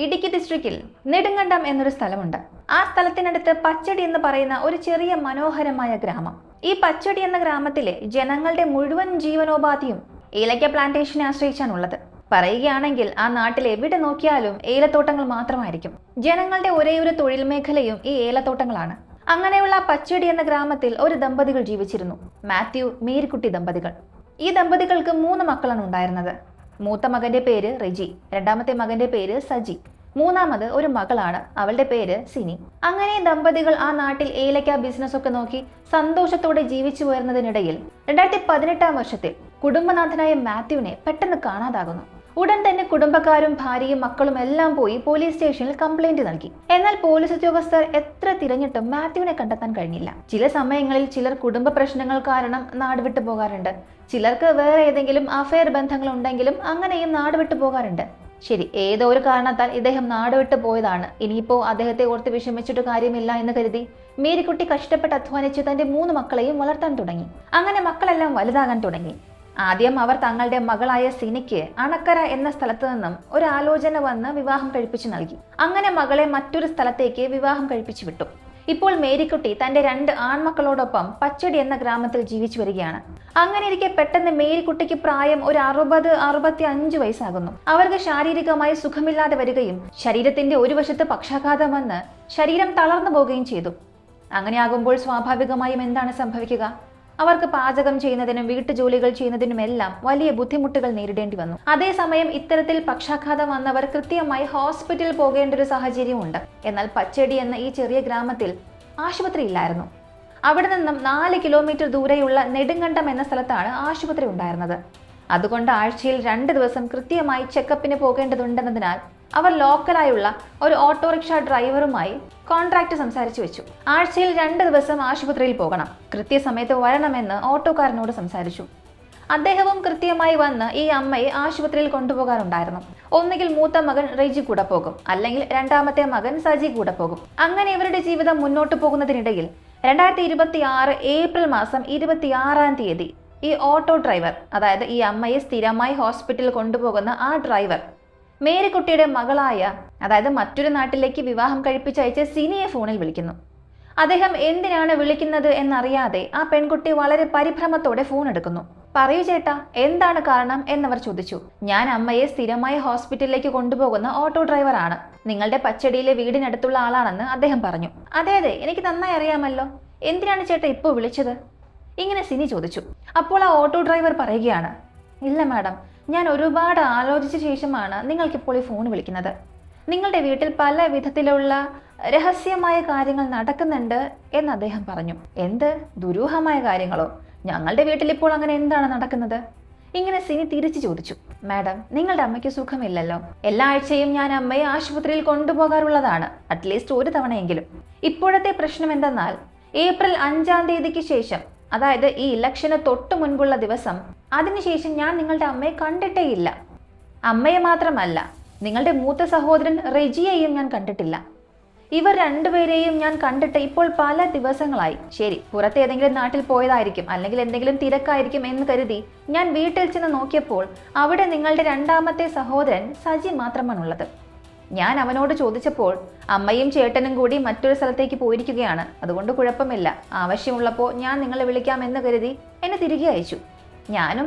ഇടുക്കി ഡിസ്ട്രിക്റ്റിൽ നെടുങ്കണ്ടം എന്നൊരു സ്ഥലമുണ്ട്. ആ സ്ഥലത്തിനടുത്ത് പച്ചടി എന്ന് പറയുന്ന ഒരു ചെറിയ മനോഹരമായ ഗ്രാമം. ഈ പച്ചടി എന്ന ഗ്രാമത്തിലെ ജനങ്ങളുടെ മുഴുവൻ ജീവനോപാധിയും ഏലക്ക പ്ലാന്റേഷനെ ആശ്രയിച്ചാണുള്ളത്. പറയുകയാണെങ്കിൽ ആ നാട്ടിൽ എവിടെ നോക്കിയാലും ഏലത്തോട്ടങ്ങൾ മാത്രമായിരിക്കും. ജനങ്ങളുടെ ഒരേയൊരു തൊഴിൽ മേഖലയും ഈ ഏലത്തോട്ടങ്ങളാണ്. അങ്ങനെയുള്ള പച്ചടി എന്ന ഗ്രാമത്തിൽ ഒരു ദമ്പതികൾ ജീവിച്ചിരുന്നു, മാത്യു മേരിക്കുട്ടി ദമ്പതികൾ. ഈ ദമ്പതികൾക്ക് 3 മക്കളാണ് ഉണ്ടായിരുന്നത്. മൂത്ത മകന്റെ പേര് റെജി, രണ്ടാമത്തെ മകന്റെ പേര് സജി, മൂന്നാമത് ഒരു മകളാണ്, അവളുടെ പേര് സിനി. അങ്ങനെ ദമ്പതികൾ ആ നാട്ടിൽ ഏലക്ക ബിസിനസ് ഒക്കെ നോക്കി സന്തോഷത്തോടെ ജീവിച്ചു വരുന്നതിനിടയിൽ 2018 വർഷത്തിൽ കുടുംബനാഥനായ മാത്യുവിനെ പെട്ടെന്ന് കാണാതാകുന്നു. ഉടൻ തന്നെ കുടുംബക്കാരും ഭാര്യയും മക്കളും എല്ലാം പോയി പോലീസ് സ്റ്റേഷനിൽ കംപ്ലൈന്റ് നൽകി. എന്നാൽ പോലീസ് ഉദ്യോഗസ്ഥർ എത്ര തിരഞ്ഞിട്ടും മാത്യുവിനെ കണ്ടെത്താൻ കഴിഞ്ഞില്ല. ചില സമയങ്ങളിൽ ചിലർ കുടുംബ പ്രശ്നങ്ങൾ കാരണം നാട് വിട്ടു പോകാറുണ്ട്, ചിലർക്ക് വേറെ ഏതെങ്കിലും അഫയർ ബന്ധങ്ങൾ ഉണ്ടെങ്കിലും അങ്ങനെയും നാട് വിട്ടു പോകാറുണ്ട്. ശരി, ഏതോ ഒരു കാരണത്താൽ ഇദ്ദേഹം നാട് വിട്ടു പോയതാണ്. ഇനിയിപ്പോ അദ്ദേഹത്തെ ഓർത്ത് വിഷമിച്ചിട്ട് കാര്യമില്ല എന്ന് കരുതി മേരിക്കുട്ടി കഷ്ടപ്പെട്ട് അധ്വാനിച്ച് തന്റെ 3 മക്കളെയും വളർത്താൻ തുടങ്ങി. അങ്ങനെ മക്കളെല്ലാം വലുതാകാൻ തുടങ്ങി. ആദ്യം അവർ തങ്ങളുടെ മകളായ സിനിക്ക് അണക്കര എന്ന സ്ഥലത്ത് നിന്നും ഒരു ആലോചന വന്ന് വിവാഹം കഴിപ്പിച്ചു നൽകി. അങ്ങനെ മകളെ മറ്റൊരു സ്ഥലത്തേക്ക് വിവാഹം കഴിപ്പിച്ചു വിട്ടു. ഇപ്പോൾ മേരിക്കുട്ടി തന്റെ 2 ആൺമക്കളോടൊപ്പം പച്ചടി എന്ന ഗ്രാമത്തിൽ ജീവിച്ചു വരികയാണ്. അങ്ങനെ ഇരിക്കെ പെട്ടെന്ന് മേരിക്കുട്ടിക്ക് പ്രായം ഒരു 60-65 വയസ്സാകുന്നു. അവർക്ക് ശാരീരികമായി സുഖമില്ലാതെ വരികയും ശരീരത്തിന്റെ ഒരു വശത്ത് പക്ഷാഘാതം വന്ന് ശരീരം തളർന്നു പോവുകയും ചെയ്തു. അങ്ങനെയാകുമ്പോൾ സ്വാഭാവികമായും എന്താണ് സംഭവിക്കുക? അവർക്ക് പാചകം ചെയ്യുന്നതിനും വീട്ടുജോലികൾ ചെയ്യുന്നതിനുമെല്ലാം വലിയ ബുദ്ധിമുട്ടുകൾ നേരിടേണ്ടി വന്നു. അതേസമയം ഇത്തരത്തിൽ പക്ഷാഘാതം വന്നവർ കൃത്യമായി ഹോസ്പിറ്റലിൽ പോകേണ്ട ഒരു സാഹചര്യമുണ്ട്. എന്നാൽ പച്ചടി എന്ന ഈ ചെറിയ ഗ്രാമത്തിൽ ആശുപത്രി ഇല്ലായിരുന്നു. അവിടെ നിന്നും 4 കിലോമീറ്റർ ദൂരെയുള്ള നെടുങ്കണ്ടം എന്ന സ്ഥലത്താണ് ആശുപത്രി ഉണ്ടായിരുന്നത്. അതുകൊണ്ട് ആഴ്ചയിൽ 2 ദിവസം കൃത്യമായി ചെക്കപ്പിന് പോകേണ്ടതുണ്ടെന്നതിനാൽ അവർ ലോക്കലായുള്ള ഒരു ഓട്ടോറിക്ഷ ഡ്രൈവറുമായി കോൺട്രാക്ട് സംസാരിച്ചു വെച്ചു. ആഴ്ചയിൽ 2 ദിവസം ആശുപത്രിയിൽ പോകണം, കൃത്യസമയത്ത് വരണമെന്ന് ഓട്ടോക്കാരനോട് സംസാരിച്ചു. അദ്ദേഹവും കൃത്യമായി വന്ന് ഈ അമ്മയെ ആശുപത്രിയിൽ കൊണ്ടുപോകാറുണ്ടായിരുന്നു. ഒന്നുകിൽ മൂത്ത മകൻ റെജി കൂടെ പോകും, അല്ലെങ്കിൽ രണ്ടാമത്തെ മകൻ സജി കൂടെ പോകും. അങ്ങനെ ഇവരുടെ ജീവിതം മുന്നോട്ട് പോകുന്നതിനിടയിൽ 2026 ഏപ്രിൽ മാസം 26-ാം തീയതി ഈ ഓട്ടോ ഡ്രൈവർ, അതായത് ഈ അമ്മയെ സ്ഥിരമായി ഹോസ്പിറ്റലിൽ കൊണ്ടുപോകുന്ന ആ ഡ്രൈവർ മേരിക്കുട്ടിയുടെ മകളായ, അതായത് മറ്റൊരു നാട്ടിലേക്ക് വിവാഹം കഴിപ്പിച്ചയച്ച സിനിയെ ഫോണിൽ വിളിക്കുന്നു. അദ്ദേഹം എന്തിനാണ് വിളിക്കുന്നത് എന്നറിയാതെ ആ പെൺകുട്ടി വളരെ പരിഭ്രമത്തോടെ ഫോൺ എടുക്കുന്നു. പറയൂ ചേട്ടാ, എന്താണ് കാരണം എന്നവർ ചോദിച്ചു. ഞാൻ അമ്മയെ സ്ഥിരമായി ഹോസ്പിറ്റലിലേക്ക് കൊണ്ടുപോകുന്ന ഓട്ടോ ഡ്രൈവറാണ്, നിങ്ങളുടെ പച്ചടിയിലെ വീടിനടുത്തുള്ള ആളാണെന്ന് അദ്ദേഹം പറഞ്ഞു. അതെ അതെ, എനിക്ക് നന്നായി അറിയാമല്ലോ, എന്തിനാണ് ചേട്ടാ ഇപ്പോൾ വിളിച്ചത്? ഇങ്ങനെ സിനി ചോദിച്ചു. അപ്പോൾ ആ ഓട്ടോ ഡ്രൈവർ പറയുകയാണ്, ഇല്ല മാഡം, ഞാൻ ഒരുപാട് ആലോചിച്ച ശേഷമാണ് നിങ്ങൾക്കിപ്പോൾ ഈ ഫോൺ വിളിക്കുന്നത്. നിങ്ങളുടെ വീട്ടിൽ പല വിധത്തിലുള്ള രഹസ്യമായ കാര്യങ്ങൾ നടക്കുന്നുണ്ട് എന്ന് അദ്ദേഹം പറഞ്ഞു. എന്ത് ദുരൂഹമായ കാര്യങ്ങളോ? ഞങ്ങളുടെ വീട്ടിൽ ഇപ്പോൾ അങ്ങനെ എന്താണ് നടക്കുന്നത്? ഇങ്ങനെ സിനി തിരിച്ചു ചോദിച്ചു. മാഡം, നിങ്ങളുടെ അമ്മയ്ക്ക് സുഖമില്ലല്ലോ. എല്ലാ ആഴ്ചയും ഞാൻ അമ്മയെ ആശുപത്രിയിൽ കൊണ്ടുപോകാറുള്ളതാണ്, അറ്റ്ലീസ്റ്റ് ഒരു തവണയെങ്കിലും. ഇപ്പോഴത്തെ പ്രശ്നം എന്തെന്നാൽ ഏപ്രിൽ 5-ാം തീയതിക്ക് ശേഷം, അതായത് ഈ ഇലക്ഷന് തൊട്ടു മുൻപുള്ള ദിവസം, അതിനുശേഷം ഞാൻ നിങ്ങളുടെ അമ്മയെ കണ്ടിട്ടേയില്ല. അമ്മയെ മാത്രമല്ല, നിങ്ങളുടെ മൂത്ത സഹോദരൻ റെജിയെയും ഞാൻ കണ്ടിട്ടില്ല. ഇവർ 2 പേരെയും ഞാൻ കണ്ടിട്ട് ഇപ്പോൾ പല ദിവസങ്ങളായി. ശരി, പുറത്ത് ഏതെങ്കിലും നാട്ടിൽ പോയതായിരിക്കും, അല്ലെങ്കിൽ എന്തെങ്കിലും തിരക്കായിരിക്കും എന്ന് കരുതി ഞാൻ വീട്ടിൽ ചെന്ന് നോക്കിയപ്പോൾ അവിടെ നിങ്ങളുടെ 2ാമത്തെ സഹോദരൻ സജി മാത്രമാണുള്ളത്. ഞാൻ അവനോട് ചോദിച്ചപ്പോൾ അമ്മയും ചേട്ടനും കൂടി മറ്റൊരു സ്ഥലത്തേക്ക് പോയിരിക്കുകയാണ്, അതുകൊണ്ട് കുഴപ്പമില്ല, ആവശ്യമുള്ളപ്പോൾ ഞാൻ നിങ്ങളെ വിളിക്കാമെന്ന് കരുതി എന്നെ തിരികെ അയച്ചു. ഞാനും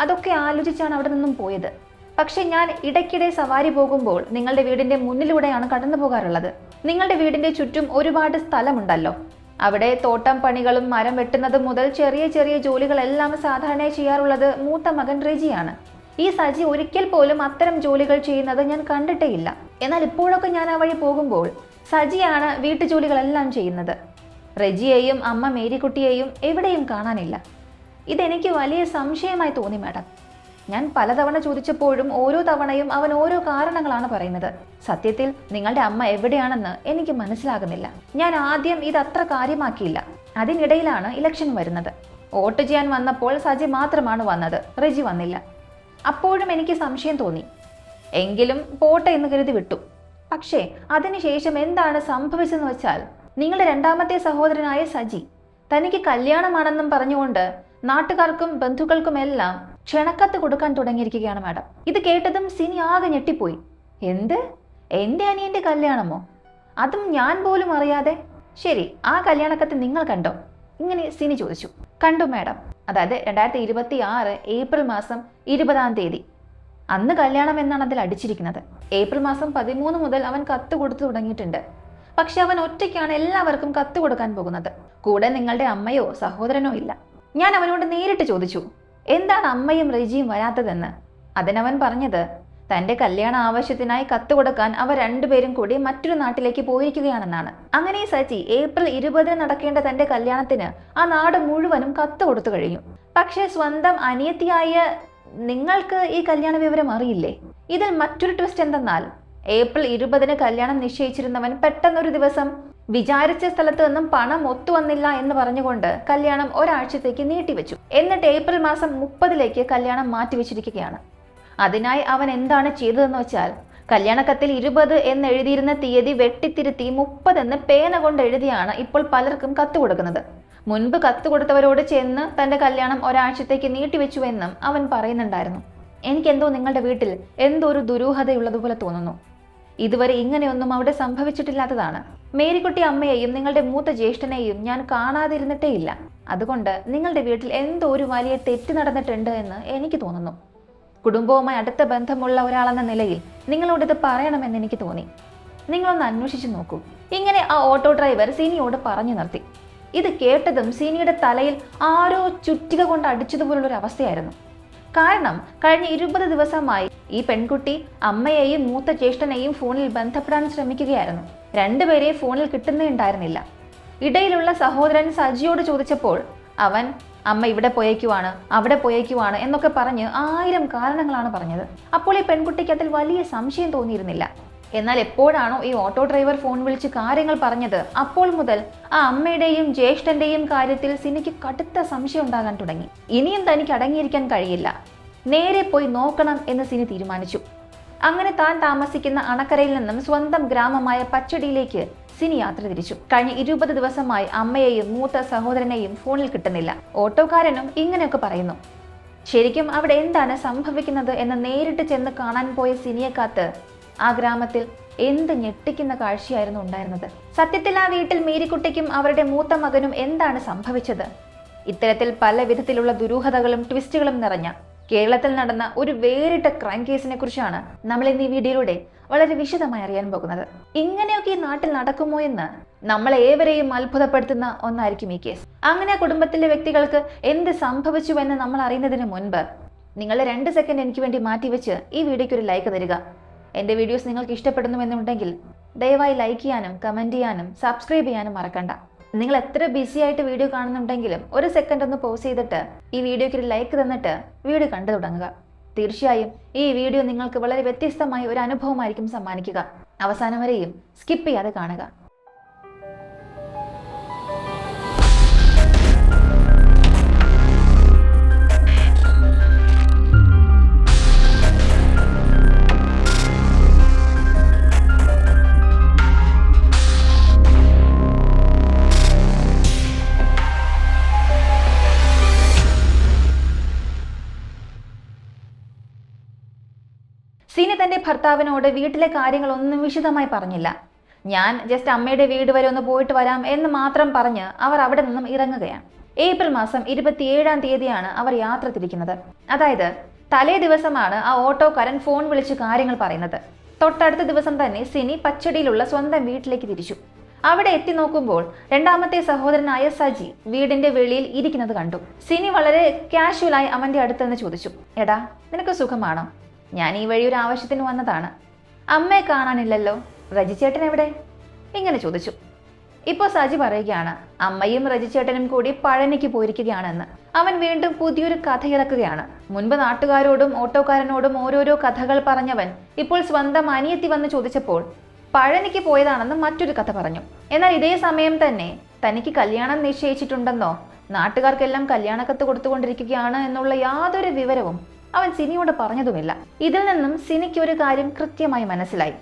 അതൊക്കെ ആലോചിച്ചാണ് അവിടെ നിന്നും പോയത്. പക്ഷെ ഞാൻ ഇടയ്ക്കിടെ സവാരി പോകുമ്പോൾ നിങ്ങളുടെ വീടിന്റെ മുന്നിലൂടെയാണ് കടന്നു പോകാറുള്ളത്. നിങ്ങളുടെ വീടിന്റെ ചുറ്റും ഒരുപാട് സ്ഥലമുണ്ടല്ലോ, അവിടെ തോട്ടം പണികളും മരം വെട്ടുന്നതും മുതൽ ചെറിയ ചെറിയ ജോലികളെല്ലാം സാധാരണയായി ചെയ്യാറുള്ളത് മൂത്ത മകൻ റെജിയാണ്. ഈ സജി ഒരിക്കൽ പോലും അത്തരം ജോലികൾ ചെയ്യുന്നത് ഞാൻ കണ്ടിട്ടേയില്ല. എന്നാൽ ഇപ്പോഴൊക്കെ ഞാൻ ആ വഴി പോകുമ്പോൾ സജിയാണ് വീട്ടുജോലികളെല്ലാം ചെയ്യുന്നത്. റെജിയെയും അമ്മ മേരിക്കുട്ടിയെയും എവിടെയും കാണാനില്ല. ഇതെനിക്ക് വലിയ സംശയമായി തോന്നി മാഡം. ഞാൻ പലതവണ ചോദിച്ചപ്പോഴും ഓരോ തവണയും അവൻ ഓരോ കാരണങ്ങളാണ് പറയുന്നത്. സത്യത്തിൽ നിങ്ങളുടെ അമ്മ എവിടെയാണെന്ന് എനിക്ക് മനസ്സിലാകുന്നില്ല. ഞാൻ ആദ്യം ഇത് അത്ര കാര്യമാക്കിയില്ല. അതിനിടയിലാണ് ഇലക്ഷൻ വരുന്നത്. വോട്ട് ചെയ്യാൻ വന്നപ്പോൾ സജി മാത്രമാണ് വന്നത്, റെജി വന്നില്ല. അപ്പോഴും എനിക്ക് സംശയം തോന്നി. എങ്കിലും പോട്ടെ എന്ന് കരുതി വിട്ടു. പക്ഷേ അതിനുശേഷം എന്താണ് സംഭവിച്ചതെന്ന് വെച്ചാൽ, നിങ്ങളുടെ 2ാമത്തെ സഹോദരനായ സജി തനിക്ക് കല്യാണമാണെന്നും പറഞ്ഞുകൊണ്ട് നാട്ടുകാർക്കും ബന്ധുക്കൾക്കുമെല്ലാം ക്ഷണക്കത്ത് കൊടുക്കാൻ തുടങ്ങിയിരിക്കുകയാണ് മാഡം. ഇത് കേട്ടതും സിനി ആകെ ഞെട്ടിപ്പോയി. എന്ത്? എൻ്റെ അനിയൻ്റെ കല്യാണമോ? അതും ഞാൻ പോലും അറിയാതെ? ശരി, ആ കല്യാണക്കത്ത് നിങ്ങൾ കണ്ടോ? ഇങ്ങനെ സിനി ചോദിച്ചു. കണ്ടു മാഡം. അതായത് 2026 ഏപ്രിൽ മാസം 20 അന്ന് കല്യാണം എന്നാണ് അതിൽ അടിച്ചിരിക്കുന്നത്. ഏപ്രിൽ മാസം 13 മുതൽ അവൻ കത്ത് കൊടുത്തു തുടങ്ങിയിട്ടുണ്ട്. പക്ഷെ അവൻ ഒറ്റയ്ക്കാണ് എല്ലാവർക്കും കത്ത് കൊടുക്കാൻ പോകുന്നത്. കൂടെ നിങ്ങളുടെ അമ്മയോ സഹോദരനോ ഇല്ല. ഞാൻ അവനോട് നേരിട്ട് ചോദിച്ചു, എന്താണ് അമ്മയും റെജിയും വരാത്തതെന്ന്. അതിനവൻ പറഞ്ഞത്, തന്റെ കല്യാണ ആവശ്യത്തിനായി കത്ത് കൊടുക്കാൻ അവർ രണ്ടുപേരും കൂടി മറ്റൊരു നാട്ടിലേക്ക് പോയിരിക്കുകയാണെന്നാണ്. അങ്ങനെ സജി ഏപ്രിൽ 20 നടക്കേണ്ട തന്റെ കല്യാണത്തിന് ആ നാട് മുഴുവനും കത്ത് കൊടുത്തു കഴിഞ്ഞു. പക്ഷെ സ്വന്തം അനിയത്തിയായ നിങ്ങൾക്ക് ഈ കല്യാണ വിവരം അറിയില്ലേ? ഇതിൽ മറ്റൊരു ട്വിസ്റ്റ് എന്തെന്നാൽ, ഏപ്രിൽ 20 കല്യാണം നിശ്ചയിച്ചിരുന്നവൻ പെട്ടെന്നൊരു ദിവസം വിചാരിച്ച സ്ഥലത്ത് നിന്നും പണം ഒത്തുവന്നില്ല എന്ന് പറഞ്ഞുകൊണ്ട് കല്യാണം ഒരാഴ്ചത്തേക്ക് നീട്ടിവെച്ചു. എന്നിട്ട് ഏപ്രിൽ മാസം 30 കല്യാണം മാറ്റിവെച്ചിരിക്കുകയാണ്. അതിനായി അവൻ എന്താണ് ചെയ്തതെന്ന് വെച്ചാൽ, കല്യാണക്കത്തിൽ 20 എന്ന് എഴുതിയിരുന്ന തീയതി വെട്ടിത്തിരുത്തി 30 എന്ന് പേന കൊണ്ട് എഴുതിയാണ് ഇപ്പോൾ പലർക്കും കത്ത് കൊടുക്കുന്നത്. മുൻപ് കത്ത് കൊടുത്തവരോട് ചെന്ന് തന്റെ കല്യാണം ഒരാഴ്ചത്തേക്ക് നീട്ടിവെച്ചുവെന്നും അവൻ പറയുന്നുണ്ടായിരുന്നു. എനിക്കെന്തോ നിങ്ങളുടെ വീട്ടിൽ എന്തോ ഒരു ദുരൂഹതയുള്ളതുപോലെ തോന്നുന്നു. ഇതുവരെ ഇങ്ങനെയൊന്നും അവിടെ സംഭവിച്ചിട്ടില്ലാത്തതാണ്. മേരിക്കുട്ടി അമ്മയെയും നിങ്ങളുടെ മൂത്ത ജ്യേഷ്ഠനെയും ഞാൻ കാണാതിരുന്നിട്ടേ ഇല്ല. അതുകൊണ്ട് നിങ്ങളുടെ വീട്ടിൽ എന്തോ ഒരു വലിയ തെറ്റ് നടന്നിട്ടുണ്ട് എന്ന് എനിക്ക് തോന്നുന്നു. കുടുംബവുമായി അടുത്ത ബന്ധമുള്ള ഒരാളെന്ന നിലയിൽ നിങ്ങളോടിത് പറയണമെന്ന് എനിക്ക് തോന്നി. നിങ്ങളൊന്ന് അന്വേഷിച്ചു നോക്കൂ. ഇങ്ങനെ ആ ഓട്ടോ ഡ്രൈവർ സിനിയോട് പറഞ്ഞു നിർത്തി. ഇത് കേട്ടതും സിനിയുടെ തലയിൽ ആരോ ചുറ്റിക കൊണ്ട് അടിച്ചതുപോലുള്ളൊരു അവസ്ഥയായിരുന്നു. കാരണം കഴിഞ്ഞ 20 ദിവസമായി ഈ പെൺകുട്ടി അമ്മയെയും മൂത്ത ജ്യേഷ്ഠനെയും ഫോണിൽ ബന്ധപ്പെടാൻ ശ്രമിക്കുകയായിരുന്നു. രണ്ടുപേരെയും ഫോണിൽ കിട്ടുന്നേ ഉണ്ടായിരുന്നില്ല. ഇടയിലുള്ള സഹോദരൻ സജിയോട് ചോദിച്ചപ്പോൾ അവൻ അമ്മ ഇവിടെ പോയേക്കുവാണ്, അവിടെ പോയേക്കുവാണ് എന്നൊക്കെ പറഞ്ഞ് 1000 കാരണങ്ങളാണ് പറഞ്ഞത്. അപ്പോൾ ഈ പെൺകുട്ടിക്ക് അതിൽ വലിയ സംശയം തോന്നിയിരുന്നില്ല. എന്നാൽ എപ്പോഴാണോ ഈ ഓട്ടോ ഡ്രൈവർ ഫോൺ വിളിച്ച് കാര്യങ്ങൾ പറഞ്ഞത്, അപ്പോൾ മുതൽ ആ അമ്മയുടെയും ജ്യേഷ്ഠന്റെയും കാര്യത്തിൽ സിനിക്ക് കടുത്ത സംശയം ഉണ്ടാകാൻ തുടങ്ങി. ഇനിയും തനിക്ക് അടങ്ങിയിരിക്കാൻ കഴിയില്ല, നേരെ പോയി നോക്കണം എന്ന് സിനി തീരുമാനിച്ചു. അങ്ങനെ താൻ താമസിക്കുന്ന അണക്കരയിൽ നിന്നും സ്വന്തം ഗ്രാമമായ പച്ചടിയിലേക്ക് സിനി യാത്ര തിരിച്ചു. കഴിഞ്ഞ 20 ദിവസമായി അമ്മയെയും മൂത്ത സഹോദരനെയും ഫോണിൽ കിട്ടുന്നില്ല. ഓട്ടോക്കാരനും ഇങ്ങനെയൊക്കെ പറയുന്നു. ശരിക്കും അവിടെ എന്താണ് സംഭവിക്കുന്നത് എന്ന് നേരിട്ട് ചെന്ന് കാണാൻ പോയ സിനിയെ കാത്ത് ആ ഗ്രാമത്തിൽ എന്ത് ഞെട്ടിക്കുന്ന കാഴ്ചയായിരുന്നു ഉണ്ടായിരുന്നത്. സത്യത്തിൽ ആ വീട്ടിൽ മേരിക്കുട്ടിക്കും അവരുടെ മൂത്ത മകനും എന്താണ് സംഭവിച്ചത്? ഇത്തരത്തിൽ പല വിധത്തിലുള്ള ദുരൂഹതകളും ട്വിസ്റ്റുകളും നിറഞ്ഞ കേരളത്തിൽ നടന്ന ഒരു വേറിട്ട ക്രൈം കേസിനെ കുറിച്ചാണ് നമ്മൾ ഇന്ന് ഈ വീഡിയോയിലൂടെ വളരെ വിശദമായി അറിയാൻ പോകുന്നത്. ഇങ്ങനെയൊക്കെ ഈ നാട്ടിൽ നടക്കുമോ എന്ന് നമ്മളെ ഏവരെയും അത്ഭുതപ്പെടുത്തുന്ന ഒന്നായിരിക്കും ഈ കേസ്. അങ്ങനെ കുടുംബത്തിലെ വ്യക്തികൾക്ക് എന്ത് സംഭവിച്ചുവെന്ന് നമ്മൾ അറിയുന്നതിന് മുൻപ് നിങ്ങളുടെ 2 സെക്കൻഡ് എനിക്ക് വേണ്ടി മാറ്റിവെച്ച് ഈ വീഡിയോയ്ക്ക് ഒരു ലൈക്ക് തരിക. എൻ്റെ വീഡിയോസ് നിങ്ങൾക്ക് ഇഷ്ടപ്പെടുന്നുവെന്നുണ്ടെങ്കിൽ ദയവായി ലൈക്ക് ചെയ്യാനും കമൻറ്റ് ചെയ്യാനും സബ്സ്ക്രൈബ് ചെയ്യാനും മറക്കണ്ട. നിങ്ങൾ എത്ര ബിസി ആയിട്ട് വീഡിയോ കാണുന്നുണ്ടെങ്കിലും 1 സെക്കൻഡ് ഒന്ന് പോസ് ചെയ്തിട്ട് ഈ വീഡിയോയ്ക്ക് ഒരു ലൈക്ക് തന്നിട്ട് വീഡിയോ കണ്ടു തുടങ്ങുക. തീർച്ചയായും ഈ വീഡിയോ നിങ്ങൾക്ക് വളരെ വ്യത്യസ്തമായ ഒരു അനുഭവമായിരിക്കും സമ്മാനിക്കുക. അവസാനം വരെയും സ്കിപ്പ് ചെയ്യാതെ കാണുക. സിനി തന്റെ ഭർത്താവിനോട് വീട്ടിലെ കാര്യങ്ങളൊന്നും വിശദമായി പറഞ്ഞില്ല. ഞാൻ ജസ്റ്റ് അമ്മയുടെ വീട് വരെ ഒന്ന് പോയിട്ട് വരാം എന്ന് മാത്രം പറഞ്ഞ് അവർ അവിടെ നിന്നും ഇറങ്ങുകയാണ്. ഏപ്രിൽ മാസം 27 അവർ യാത്ര തിരിക്കുന്നത്. അതായത് തലേ ദിവസമാണ് ആ ഓട്ടോക്കാരൻ ഫോൺ വിളിച്ച് കാര്യങ്ങൾ പറയുന്നത്. തൊട്ടടുത്ത ദിവസം തന്നെ സിനി പച്ചടിയിലുള്ള സ്വന്തം വീട്ടിലേക്ക് തിരിച്ചു. അവിടെ എത്തി നോക്കുമ്പോൾ രണ്ടാമത്തെ സഹോദരനായ സജി വീടിന്റെ വെളിയിൽ ഇരിക്കുന്നത് കണ്ടു. സിനി വളരെ കാഷ്വലായി അവന്റെ അടുത്ത് ചോദിച്ചു, എടാ നിനക്ക് സുഖമാണോ? ഞാൻ ഈ വഴി ഒരു ആവശ്യത്തിന് വന്നതാണ്. അമ്മയെ കാണാനില്ലല്ലോ, റജിച്ചേട്ടൻ എവിടെ? ഇങ്ങനെ ചോദിച്ചു. ഇപ്പോൾ സജി പറയുകയാണ് അമ്മയും റജിച്ചേട്ടനും കൂടി പഴനിക്ക് പോയിരിക്കുകയാണെന്ന്. അവൻ വീണ്ടും പുതിയൊരു കഥ ഇറക്കുകയാണ്. മുൻപ് നാട്ടുകാരോടും ഓട്ടോക്കാരനോടും ഓരോരോ കഥകൾ പറഞ്ഞവൻ ഇപ്പോൾ സ്വന്തം അനിയത്തി വന്ന് ചോദിച്ചപ്പോൾ പഴനിക്ക് പോയതാണെന്ന് മറ്റൊരു കഥ പറഞ്ഞു. എന്നാൽ ഇതേ സമയം തന്നെ തനിക്ക് കല്യാണം നിശ്ചയിച്ചിട്ടുണ്ടെന്നോ നാട്ടുകാർക്കെല്ലാം കല്യാണക്കത്ത് കൊടുത്തുകൊണ്ടിരിക്കുകയാണ് എന്നുള്ള യാതൊരു വിവരവും അവൻ സിനിയോട് പറഞ്ഞതുമില്ല. ഇതിൽ നിന്നും സിനിക്ക് ഒരു കാര്യം കൃത്യമായി മനസ്സിലായി.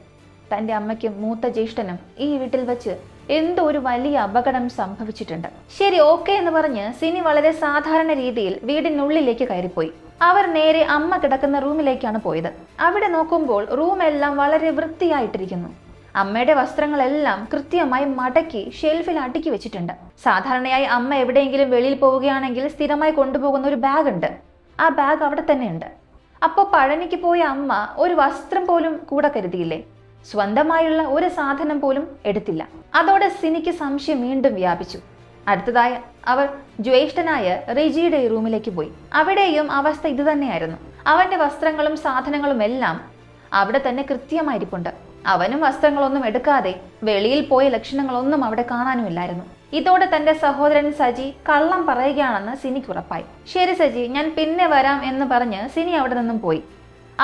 തന്റെ അമ്മയ്ക്കും മൂത്ത ജ്യേഷ്ഠനും ഈ വീട്ടിൽ വെച്ച് എന്തോ ഒരു വലിയ അപകടം സംഭവിച്ചിട്ടുണ്ട്. ശരി, ഓക്കെ എന്ന് പറഞ്ഞ് സിനി വളരെ സാധാരണ രീതിയിൽ വീടിനുള്ളിലേക്ക് കയറിപ്പോയി. അവർ നേരെ അമ്മ കിടക്കുന്ന റൂമിലേക്കാണ് പോയത്. അവിടെ നോക്കുമ്പോൾ റൂമെല്ലാം വളരെ വൃത്തിയായിട്ടിരിക്കുന്നു. അമ്മയുടെ വസ്ത്രങ്ങളെല്ലാം കൃത്യമായി മടക്കി ഷെൽഫിൽ അടുക്കി വെച്ചിട്ടുണ്ട്. സാധാരണയായി അമ്മ എവിടെയെങ്കിലും വെളിയിൽ പോവുകയാണെങ്കിൽ സ്ഥിരമായി കൊണ്ടുപോകുന്ന ഒരു ബാഗ് ഉണ്ട്. ആ ബാഗ് അവിടെ തന്നെ ഉണ്ട്. അപ്പോൾ പഴനിക്ക് പോയ അമ്മ ഒരു വസ്ത്രം പോലും കൂടെ കരുതിയില്ലേ? സ്വന്തമായുള്ള ഒരു സാധനം പോലും എടുത്തില്ല. അതോടെ സിനിക്ക് സംശയം വീണ്ടും വ്യാപിച്ചു. അടുത്തതായി അവർ ജ്യേഷ്ഠനായ റെജിയുടെ റൂമിലേക്ക് പോയി. അവിടെയും അവസ്ഥ ഇതുതന്നെയായിരുന്നു. അവന്റെ വസ്ത്രങ്ങളും സാധനങ്ങളും എല്ലാം അവിടെ തന്നെ കൃത്യമായിരിപ്പുണ്ട്. അവനും വസ്ത്രങ്ങളൊന്നും എടുക്കാതെ വെളിയിൽ പോയ ലക്ഷണങ്ങളൊന്നും അവിടെ കാണാനുമില്ലായിരുന്നു. ഇതോടെ തന്റെ സഹോദരൻ സജി കള്ളം പറയുകയാണെന്ന് സിനിക്ക് ഉറപ്പായി. ശരി സജി, ഞാൻ പിന്നെ വരാം എന്ന് പറഞ്ഞ് സിനി അവിടെ നിന്നും പോയി.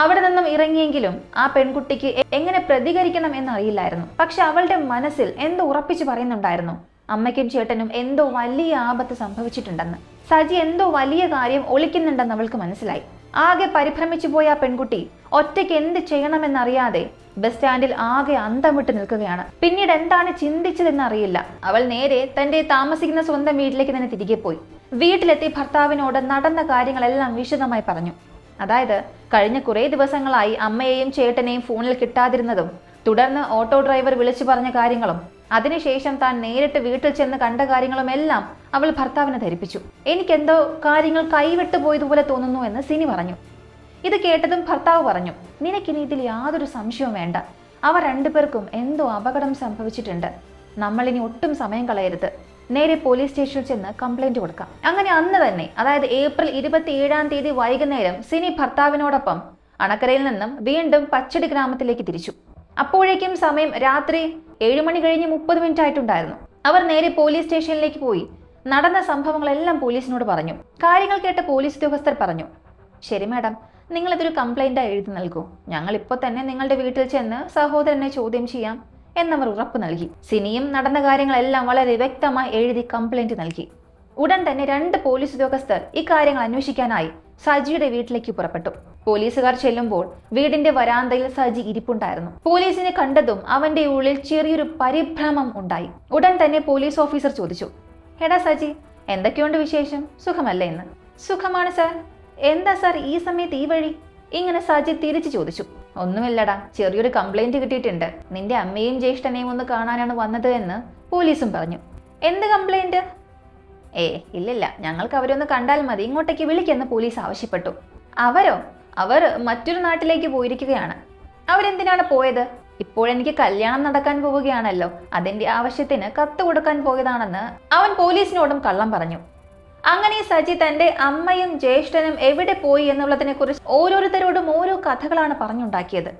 അവിടെ നിന്നും ഇറങ്ങിയെങ്കിലും ആ പെൺകുട്ടിക്ക് എങ്ങനെ പ്രതികരിക്കണം എന്നറിയില്ലായിരുന്നു. പക്ഷെ അവളുടെ മനസ്സിൽ എന്തോ ഉറപ്പിച്ചു പറയുന്നുണ്ടായിരുന്നു, അമ്മയ്ക്കും ചേട്ടനും എന്തോ വലിയ ആപത്ത് സംഭവിച്ചിട്ടുണ്ടെന്ന്. സജി എന്തോ വലിയ കാര്യം ഒളിക്കുന്നുണ്ടെന്ന് അവൾക്ക് മനസ്സിലായി. ആകെ പരിഭ്രമിച്ചു പോയ ആ പെൺകുട്ടി ഒറ്റയ്ക്ക് എന്ത് ചെയ്യണമെന്നറിയാതെ ബസ് സ്റ്റാൻഡിൽ ആകെ അന്തം വിട്ട് നിൽക്കുകയാണ്. പിന്നീട് എന്താണ് ചിന്തിച്ചതെന്നറിയില്ല. അവൾ നേരെ തന്റെ താമസിക്കുന്ന സ്വന്തം വീട്ടിലേക്ക് തന്നെ തിരികെ പോയി. വീട്ടിലെത്തി ഭർത്താവിനോട് നടന്ന കാര്യങ്ങളെല്ലാം വിശദമായി പറഞ്ഞു. അതായത് കഴിഞ്ഞ കുറേ ദിവസങ്ങളായി അമ്മയെയും ചേട്ടനെയും ഫോണിൽ കിട്ടാതിരുന്നതും, തുടർന്ന് ഓട്ടോ ഡ്രൈവർ വിളിച്ചു പറഞ്ഞ കാര്യങ്ങളും, അതിനുശേഷം താൻ നേരിട്ട് വീട്ടിൽ ചെന്ന് കണ്ട കാര്യങ്ങളും എല്ലാം അവൾ ഭർത്താവിനെ ധരിപ്പിച്ചു. എനിക്കെന്തോ കാര്യങ്ങൾ കൈവിട്ടു പോയതുപോലെ തോന്നുന്നു എന്ന് സിനി പറഞ്ഞു. ഇത് കേട്ടതും ഭർത്താവ് പറഞ്ഞു, നിനക്കിനി ഇതിൽ യാതൊരു സംശയവും വേണ്ട. അവർ രണ്ടുപേർക്കും എന്തോ അപകടം സംഭവിച്ചിട്ടുണ്ട്. നമ്മളിനി ഒട്ടും സമയം കളയരുത്. നേരെ പോലീസ് സ്റ്റേഷനിൽ ചെന്ന് കംപ്ലൈന്റ് കൊടുക്കാം. അങ്ങനെ അന്ന് തന്നെ, അതായത് ഏപ്രിൽ 27 വൈകുന്നേരം സിനി ഭർത്താവിനോടൊപ്പം അണക്കരയിൽ നിന്നും വീണ്ടും പച്ചടി ഗ്രാമത്തിലേക്ക് തിരിച്ചു. അപ്പോഴേക്കും സമയം രാത്രി 7 മണി കഴിഞ്ഞ് 30 മിനിറ്റ് ആയിട്ടുണ്ടായിരുന്നു. അവർ നേരെ പോലീസ് സ്റ്റേഷനിലേക്ക് പോയി നടന്ന സംഭവങ്ങളെല്ലാം പോലീസിനോട് പറഞ്ഞു. കാര്യങ്ങൾ കേട്ട പോലീസ് ഉദ്യോഗസ്ഥർ പറഞ്ഞു, ശരി മാഡം, നിങ്ങളിതൊരു കംപ്ലൈന്റായി എഴുതി നൽകൂ. ഞങ്ങൾ ഇപ്പോൾ തന്നെ നിങ്ങളുടെ വീട്ടിൽ ചെന്ന് സഹോദരനെ ചോദ്യം ചെയ്യാം എന്നവർ ഉറപ്പ് നൽകി. സിനിയും നടന്ന കാര്യങ്ങളെല്ലാം വളരെ വ്യക്തമായി എഴുതി കംപ്ലൈന്റ് നൽകി. ഉടൻ തന്നെ 2 പോലീസ് ഉദ്യോഗസ്ഥർ ഇക്കാര്യങ്ങൾ അന്വേഷിക്കാനായി സജിയുടെ വീട്ടിലേക്ക് പുറപ്പെട്ടു. പോലീസുകാർ ചെല്ലുമ്പോൾ വീടിന്റെ വരാന്തയിൽ സജി ഇരിപ്പുണ്ടായിരുന്നു. പോലീസിനെ കണ്ടതും അവന്റെ ഉള്ളിൽ ചെറിയൊരു പരിഭ്രമം ഉണ്ടായി. ഉടൻ തന്നെ പോലീസ് ഓഫീസർ ചോദിച്ചു, എടാ സജി, എന്തൊക്കെയുണ്ട് വിശേഷം? സുഖമല്ലേ എന്ന്. സുഖമാണ് സാർ. എന്താ സാർ ഈ സമയത്ത് ഈ വഴി? ഇങ്ങനെ സജി തിരിച്ചു ചോദിച്ചു. ഒന്നുമില്ലടാ, ചെറിയൊരു കംപ്ലൈന്റ് കിട്ടിയിട്ടുണ്ട്. നിന്റെ അമ്മയും ജ്യേഷ്ഠനെയും ഒന്ന് കാണാനാണ് വന്നത് എന്ന് പോലീസും പറഞ്ഞു. എന്ത് കംപ്ലൈന്റ്? ഇല്ലില്ല, ഞങ്ങൾക്ക് അവരൊന്ന് കണ്ടാൽ മതി, ഇങ്ങോട്ടേക്ക് വിളിക്കെന്ന് പോലീസ് ആവശ്യപ്പെട്ടു. അവർ മറ്റൊരു നാട്ടിലേക്ക് പോയിരിക്കുകയാണ്. അവരെന്തിനാണ് പോയത്? ഇപ്പോഴെനിക്ക് കല്യാണം നടക്കാൻ പോവുകയാണല്ലോ, അതിന്റെ ആവശ്യത്തിന് കത്ത് കൊടുക്കാൻ പോയതാണെന്ന് അവൻ പോലീസിനോടും കള്ളം പറഞ്ഞു. അങ്ങനെ സജി തന്റെ അമ്മയും ജ്യേഷ്ഠനും എവിടെ പോയി എന്നുള്ളതിനെ കുറിച്ച് ഓരോരുത്തരോടും ഓരോ കഥകളാണ് പറഞ്ഞുണ്ടാക്കിയത്.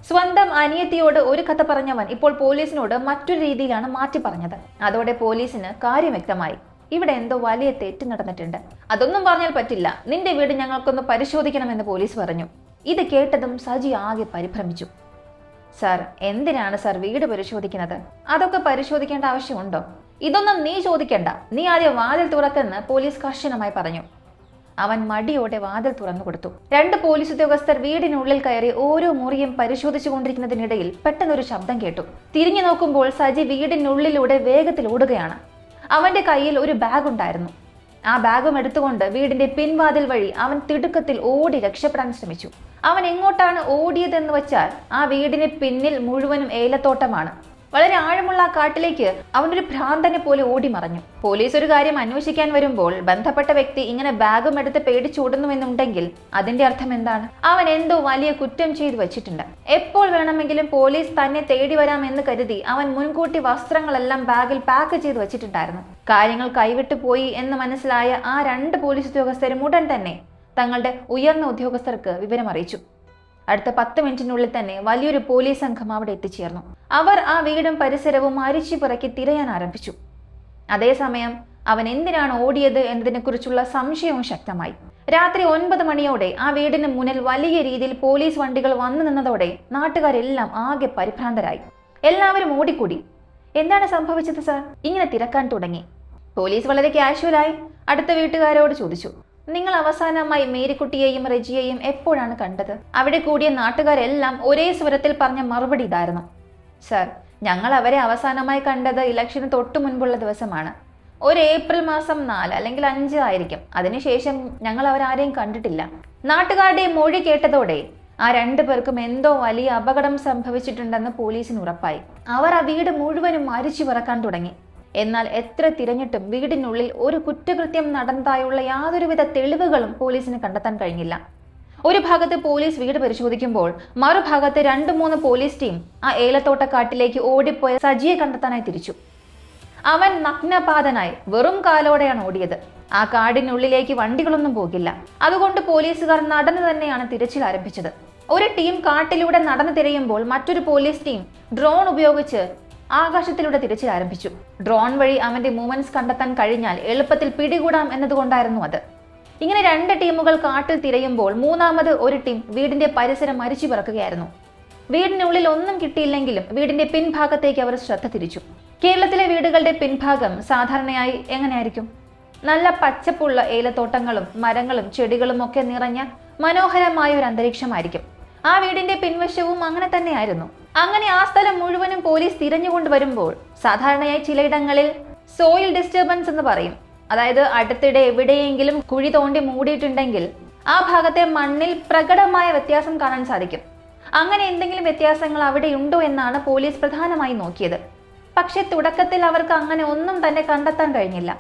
സ്വന്തം അനിയത്തിയോട് ഒരു കഥ പറഞ്ഞവൻ ഇപ്പോൾ പോലീസിനോട് മറ്റൊരു രീതിയിലാണ് മാറ്റി പറഞ്ഞത്. അതോടെ പോലീസിന് കാര്യം വ്യക്തമായി, ഇവിടെ എന്തോ വലിയ തെറ്റ് നടന്നിട്ടുണ്ട്. അതൊന്നും പറഞ്ഞാൽ പറ്റില്ല, നിന്റെ വീട് ഞങ്ങൾക്കൊന്ന് പരിശോധിക്കണമെന്ന് പോലീസ് പറഞ്ഞു. ഇത് കേട്ടതും സജി ആകെ പരിഭ്രമിച്ചു. സാർ, എന്തിനാണ് സാർ വീട് പരിശോധിക്കുന്നത്? അതൊക്കെ പരിശോധിക്കേണ്ട ആവശ്യമുണ്ടോ? ഇതൊന്നും നീ ചോദിക്കണ്ട, നീ ആദ്യം വാതിൽ തുറക്കെന്ന് പോലീസ് കർശനമായി പറഞ്ഞു. അവൻ മടിയോടെ വാതിൽ തുറന്നു കൊടുത്തു. 2 പോലീസ് ഉദ്യോഗസ്ഥർ വീടിനുള്ളിൽ കയറി ഓരോ മുറിയും പരിശോധിച്ചു കൊണ്ടിരിക്കുന്നതിനിടയിൽ പെട്ടെന്നൊരു ശബ്ദം കേട്ടു. തിരിഞ്ഞു നോക്കുമ്പോൾ സജി വീടിനുള്ളിലൂടെ വേഗത്തിൽ ഓടുകയാണ്. അവന്റെ കയ്യിൽ ഒരു ബാഗ് ഉണ്ടായിരുന്നു. ആ ബാഗും എടുത്തുകൊണ്ട് വീടിന്റെ പിൻവാതിൽ വഴി അവൻ തിടുക്കത്തിൽ ഓടി രക്ഷപ്പെടാൻ ശ്രമിച്ചു. അവൻ എങ്ങോട്ടാണ് ഓടിയതെന്ന് വെച്ചാൽ ആ വീടിന് പിന്നിൽ മുഴുവനും ഏലത്തോട്ടമാണ്. വളരെ ആഴമുള്ള ആ കാട്ടിലേക്ക് അവനൊരു ഭ്രാന്തനെ പോലെ ഓടി മറഞ്ഞു. പോലീസ് ഒരു കാര്യം അന്വേഷിക്കാൻ വരുമ്പോൾ ബന്ധപ്പെട്ട വ്യക്തി ഇങ്ങനെ ബാഗും എടുത്ത് പേടിച്ചോടുന്നുവെന്നുണ്ടെങ്കിൽ അതിന്റെ അർത്ഥം എന്താണ്? അവൻ എന്തോ വലിയ കുറ്റം ചെയ്തു വെച്ചിട്ടുണ്ട്. എപ്പോൾ വേണമെങ്കിലും പോലീസ് തന്നെ തേടി വരാമെന്ന് കരുതി അവൻ മുൻകൂട്ടി വസ്ത്രങ്ങളെല്ലാം ബാഗിൽ പാക്ക് ചെയ്ത് വെച്ചിട്ടുണ്ടായിരുന്നു. കാര്യങ്ങൾ കൈവിട്ടു പോയി എന്ന് മനസ്സിലായ ആ 2 പോലീസ് ഉദ്യോഗസ്ഥരും ഉടൻ തന്നെ തങ്ങളുടെ ഉയർന്ന ഉദ്യോഗസ്ഥർക്ക് വിവരം അറിയിച്ചു. അടുത്ത 10 മിനിറ്റിനുള്ളിൽ തന്നെ വലിയൊരു പോലീസ് സംഘം അവിടെ എത്തിച്ചേർന്നു. അവർ ആ വീടും പരിസരവും അരിച്ചു പിറക്കി തിരയാൻ ആരംഭിച്ചു. അതേസമയം അവൻ എന്തിനാണ് ഓടിയത് എന്നതിനെക്കുറിച്ചുള്ള സംശയവും ശക്തമായി. രാത്രി 9 മണിയോടെ ആ വീടിന് മുന്നിൽ വലിയ രീതിയിൽ പോലീസ് വണ്ടികൾ വന്നു നിന്നതോടെ നാട്ടുകാരെല്ലാം ആകെ പരിഭ്രാന്തരായി. എല്ലാവരും ഓടിക്കൂടി. എന്താണ് സംഭവിച്ചത് സാർ? ഇങ്ങനെ തിരക്കാൻ തുടങ്ങി. പോലീസ് വളരെ കാഷ്വലായി അടുത്ത വീട്ടുകാരോട് ചോദിച്ചു, നിങ്ങൾ അവസാനമായി മേരിക്കുട്ടിയെയും റെജിയെയും എപ്പോഴാണ് കണ്ടത്? അവിടെ കൂടിയ നാട്ടുകാരെല്ലാം ഒരേ സ്വരത്തിൽ പറഞ്ഞ മറുപടി ഇതായിരുന്നു, സർ, ഞങ്ങൾ അവരെ അവസാനമായി കണ്ടത് ഇലക്ഷന് തൊട്ടു മുൻപുള്ള ദിവസമാണ്. ഒരു ഏപ്രിൽ മാസം 4 അല്ലെങ്കിൽ 5 ആയിരിക്കും. അതിനുശേഷം ഞങ്ങൾ അവരാരെയും കണ്ടിട്ടില്ല. നാട്ടുകാരുടെ മൊഴി കേട്ടതോടെ ആ രണ്ടുപേർക്കും എന്തോ വലിയ അപകടം സംഭവിച്ചിട്ടുണ്ടെന്ന് പോലീസിന് ഉറപ്പായി. അവർ ആ വീട് മുഴുവനും മരിച്ചു പറക്കാൻ തുടങ്ങി. എന്നാൽ എത്ര തിരഞ്ഞിട്ടും വീടിനുള്ളിൽ ഒരു കുറ്റകൃത്യം നടന്നതായുള്ള യാതൊരുവിധ തെളിവുകളും പോലീസിന് കണ്ടെത്താൻ കഴിഞ്ഞില്ല. ഒരു ഭാഗത്ത് പോലീസ് വീട് പരിശോധിക്കുമ്പോൾ മറുഭാഗത്ത് 2-3 പോലീസ് ടീം ആ ഏലത്തോട്ടക്കാട്ടിലേക്ക് ഓടിപ്പോയ സജിയെ കണ്ടെത്താനായി തിരിച്ചു. അവൻ നഗ്നപാതനായി വെറും കാലോടെയാണ് ഓടിയത്. ആ കാടിനുള്ളിലേക്ക് വണ്ടികളൊന്നും പോകില്ല. അതുകൊണ്ട് പോലീസുകാർ നടന്നു തന്നെയാണ് തിരച്ചിൽ ആരംഭിച്ചത്. ഒരു ടീം കാട്ടിലൂടെ നടന്നു തിരയുമ്പോൾ മറ്റൊരു പോലീസ് ടീം ഡ്രോൺ ഉപയോഗിച്ച് ആകാശത്തിലൂടെ തിരച്ചിൽ ആരംഭിച്ചു. ഡ്രോൺ വഴി അവന്റെ മൂവ്മെന്റ്സ് കണ്ടെത്താൻ കഴിഞ്ഞാൽ എളുപ്പത്തിൽ പിടികൂടാം എന്നതുകൊണ്ടായിരുന്നു അത്. ഇങ്ങനെ 2 ടീമുകൾ കാട്ടിൽ തിരയുമ്പോൾ മൂന്നാമത് ഒരു ടീം വീടിന്റെ പരിസരം മരിച്ചു പറക്കുകയായിരുന്നു. വീടിനുള്ളിൽ ഒന്നും കിട്ടിയില്ലെങ്കിലും വീടിന്റെ പിൻഭാഗത്തേക്ക് അവർ ശ്രദ്ധ തിരിച്ചു. കേരളത്തിലെ വീടുകളുടെ പിൻഭാഗം സാധാരണയായി എങ്ങനെയായിരിക്കും? നല്ല പച്ചപ്പുള്ള ഏലത്തോട്ടങ്ങളും മരങ്ങളും ചെടികളും ഒക്കെ നിറഞ്ഞ മനോഹരമായ ഒരു അന്തരീക്ഷമായിരിക്കും. ആ വീടിന്റെ പിൻവശവും അങ്ങനെ തന്നെയായിരുന്നു. അങ്ങനെ ആ സ്ഥലം മുഴുവനും പോലീസ് തിരഞ്ഞുകൊണ്ട് വരുമ്പോൾ സാധാരണയായി ചിലയിടങ്ങളിൽ സോയിൽ ഡിസ്റ്റർബൻസ് എന്ന് പറയും. അതായത് അടുത്തിടെ എവിടെയെങ്കിലും കുഴി തോണ്ടി മൂടിയിട്ടുണ്ടെങ്കിൽ ആ ഭാഗത്തെ മണ്ണിൽ പ്രകടമായ വ്യത്യാസം കാണാൻ സാധിക്കും. അങ്ങനെ എന്തെങ്കിലും വ്യത്യാസങ്ങൾ അവിടെ ഉണ്ടോ എന്നാണ് പോലീസ് പ്രധാനമായി നോക്കിയത്. പക്ഷെ തുടക്കത്തിൽ അവർക്ക് അങ്ങനെ ഒന്നും തന്നെ കണ്ടെത്താൻ കഴിഞ്ഞില്ല.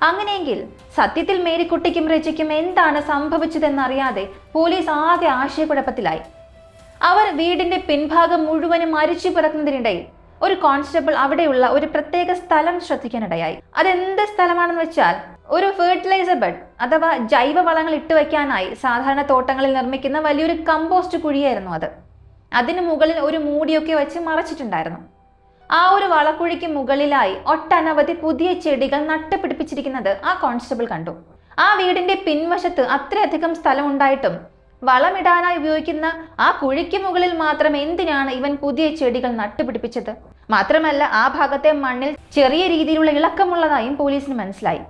അങ്ങനെയെങ്കിൽ സത്യത്തിൽ മേരിക്കുട്ടിക്കും റെജിക്കും എന്താണ് സംഭവിച്ചതെന്നറിയാതെ പോലീസ് ആകെ ആശയക്കുഴപ്പത്തിലായി. അവർ വീടിന്റെ പിൻഭാഗം മുഴുവനും മരിച്ചു പിറക്കുന്നതിനിടയിൽ ഒരു കോൺസ്റ്റബിൾ അവിടെയുള്ള ഒരു പ്രത്യേക സ്ഥലം ശ്രദ്ധിക്കാനിടയായി. അതെന്ത് സ്ഥലമാണെന്ന് വെച്ചാൽ ഒരു ഫെർട്ടിലൈസർ ബെഡ് അഥവാ ജൈവവളങ്ങൾ ഇട്ടുവെക്കാനായി സാധാരണ തോട്ടങ്ങളിൽ നിർമ്മിക്കുന്ന വലിയൊരു കമ്പോസ്റ്റ് കുഴിയായിരുന്നു അത്. അതിനു മുകളിൽ ഒരു മൂടിയൊക്കെ വെച്ച് മറച്ചിട്ടുണ്ടായിരുന്നു. ആ ഒരു വളക്കുഴിക്ക് മുകളിലായി ഒട്ടനവധി പുതിയ ചെടികൾ നട്ടുപിടിപ്പിച്ചിരിക്കുന്നത് ആ കോൺസ്റ്റബിൾ കണ്ടു. ആ വീടിന്റെ പിൻവശത്ത് അത്രയധികം സ്ഥലം ഉണ്ടായിട്ടും വളമിടാനായി ഉപയോഗിക്കുന്ന ആ കുഴിക്ക് മുകളിൽ മാത്രം എന്തിനാണ് ഇവൻ പുതിയ ചെടികൾ നട്ടുപിടിപ്പിച്ചത്? മാത്രമല്ല ആ ഭാഗത്തെ മണ്ണിൽ ചെറിയ രീതിയിലുള്ള ഇളക്കമുള്ളതായും പോലീസിന് മനസ്സിലായി.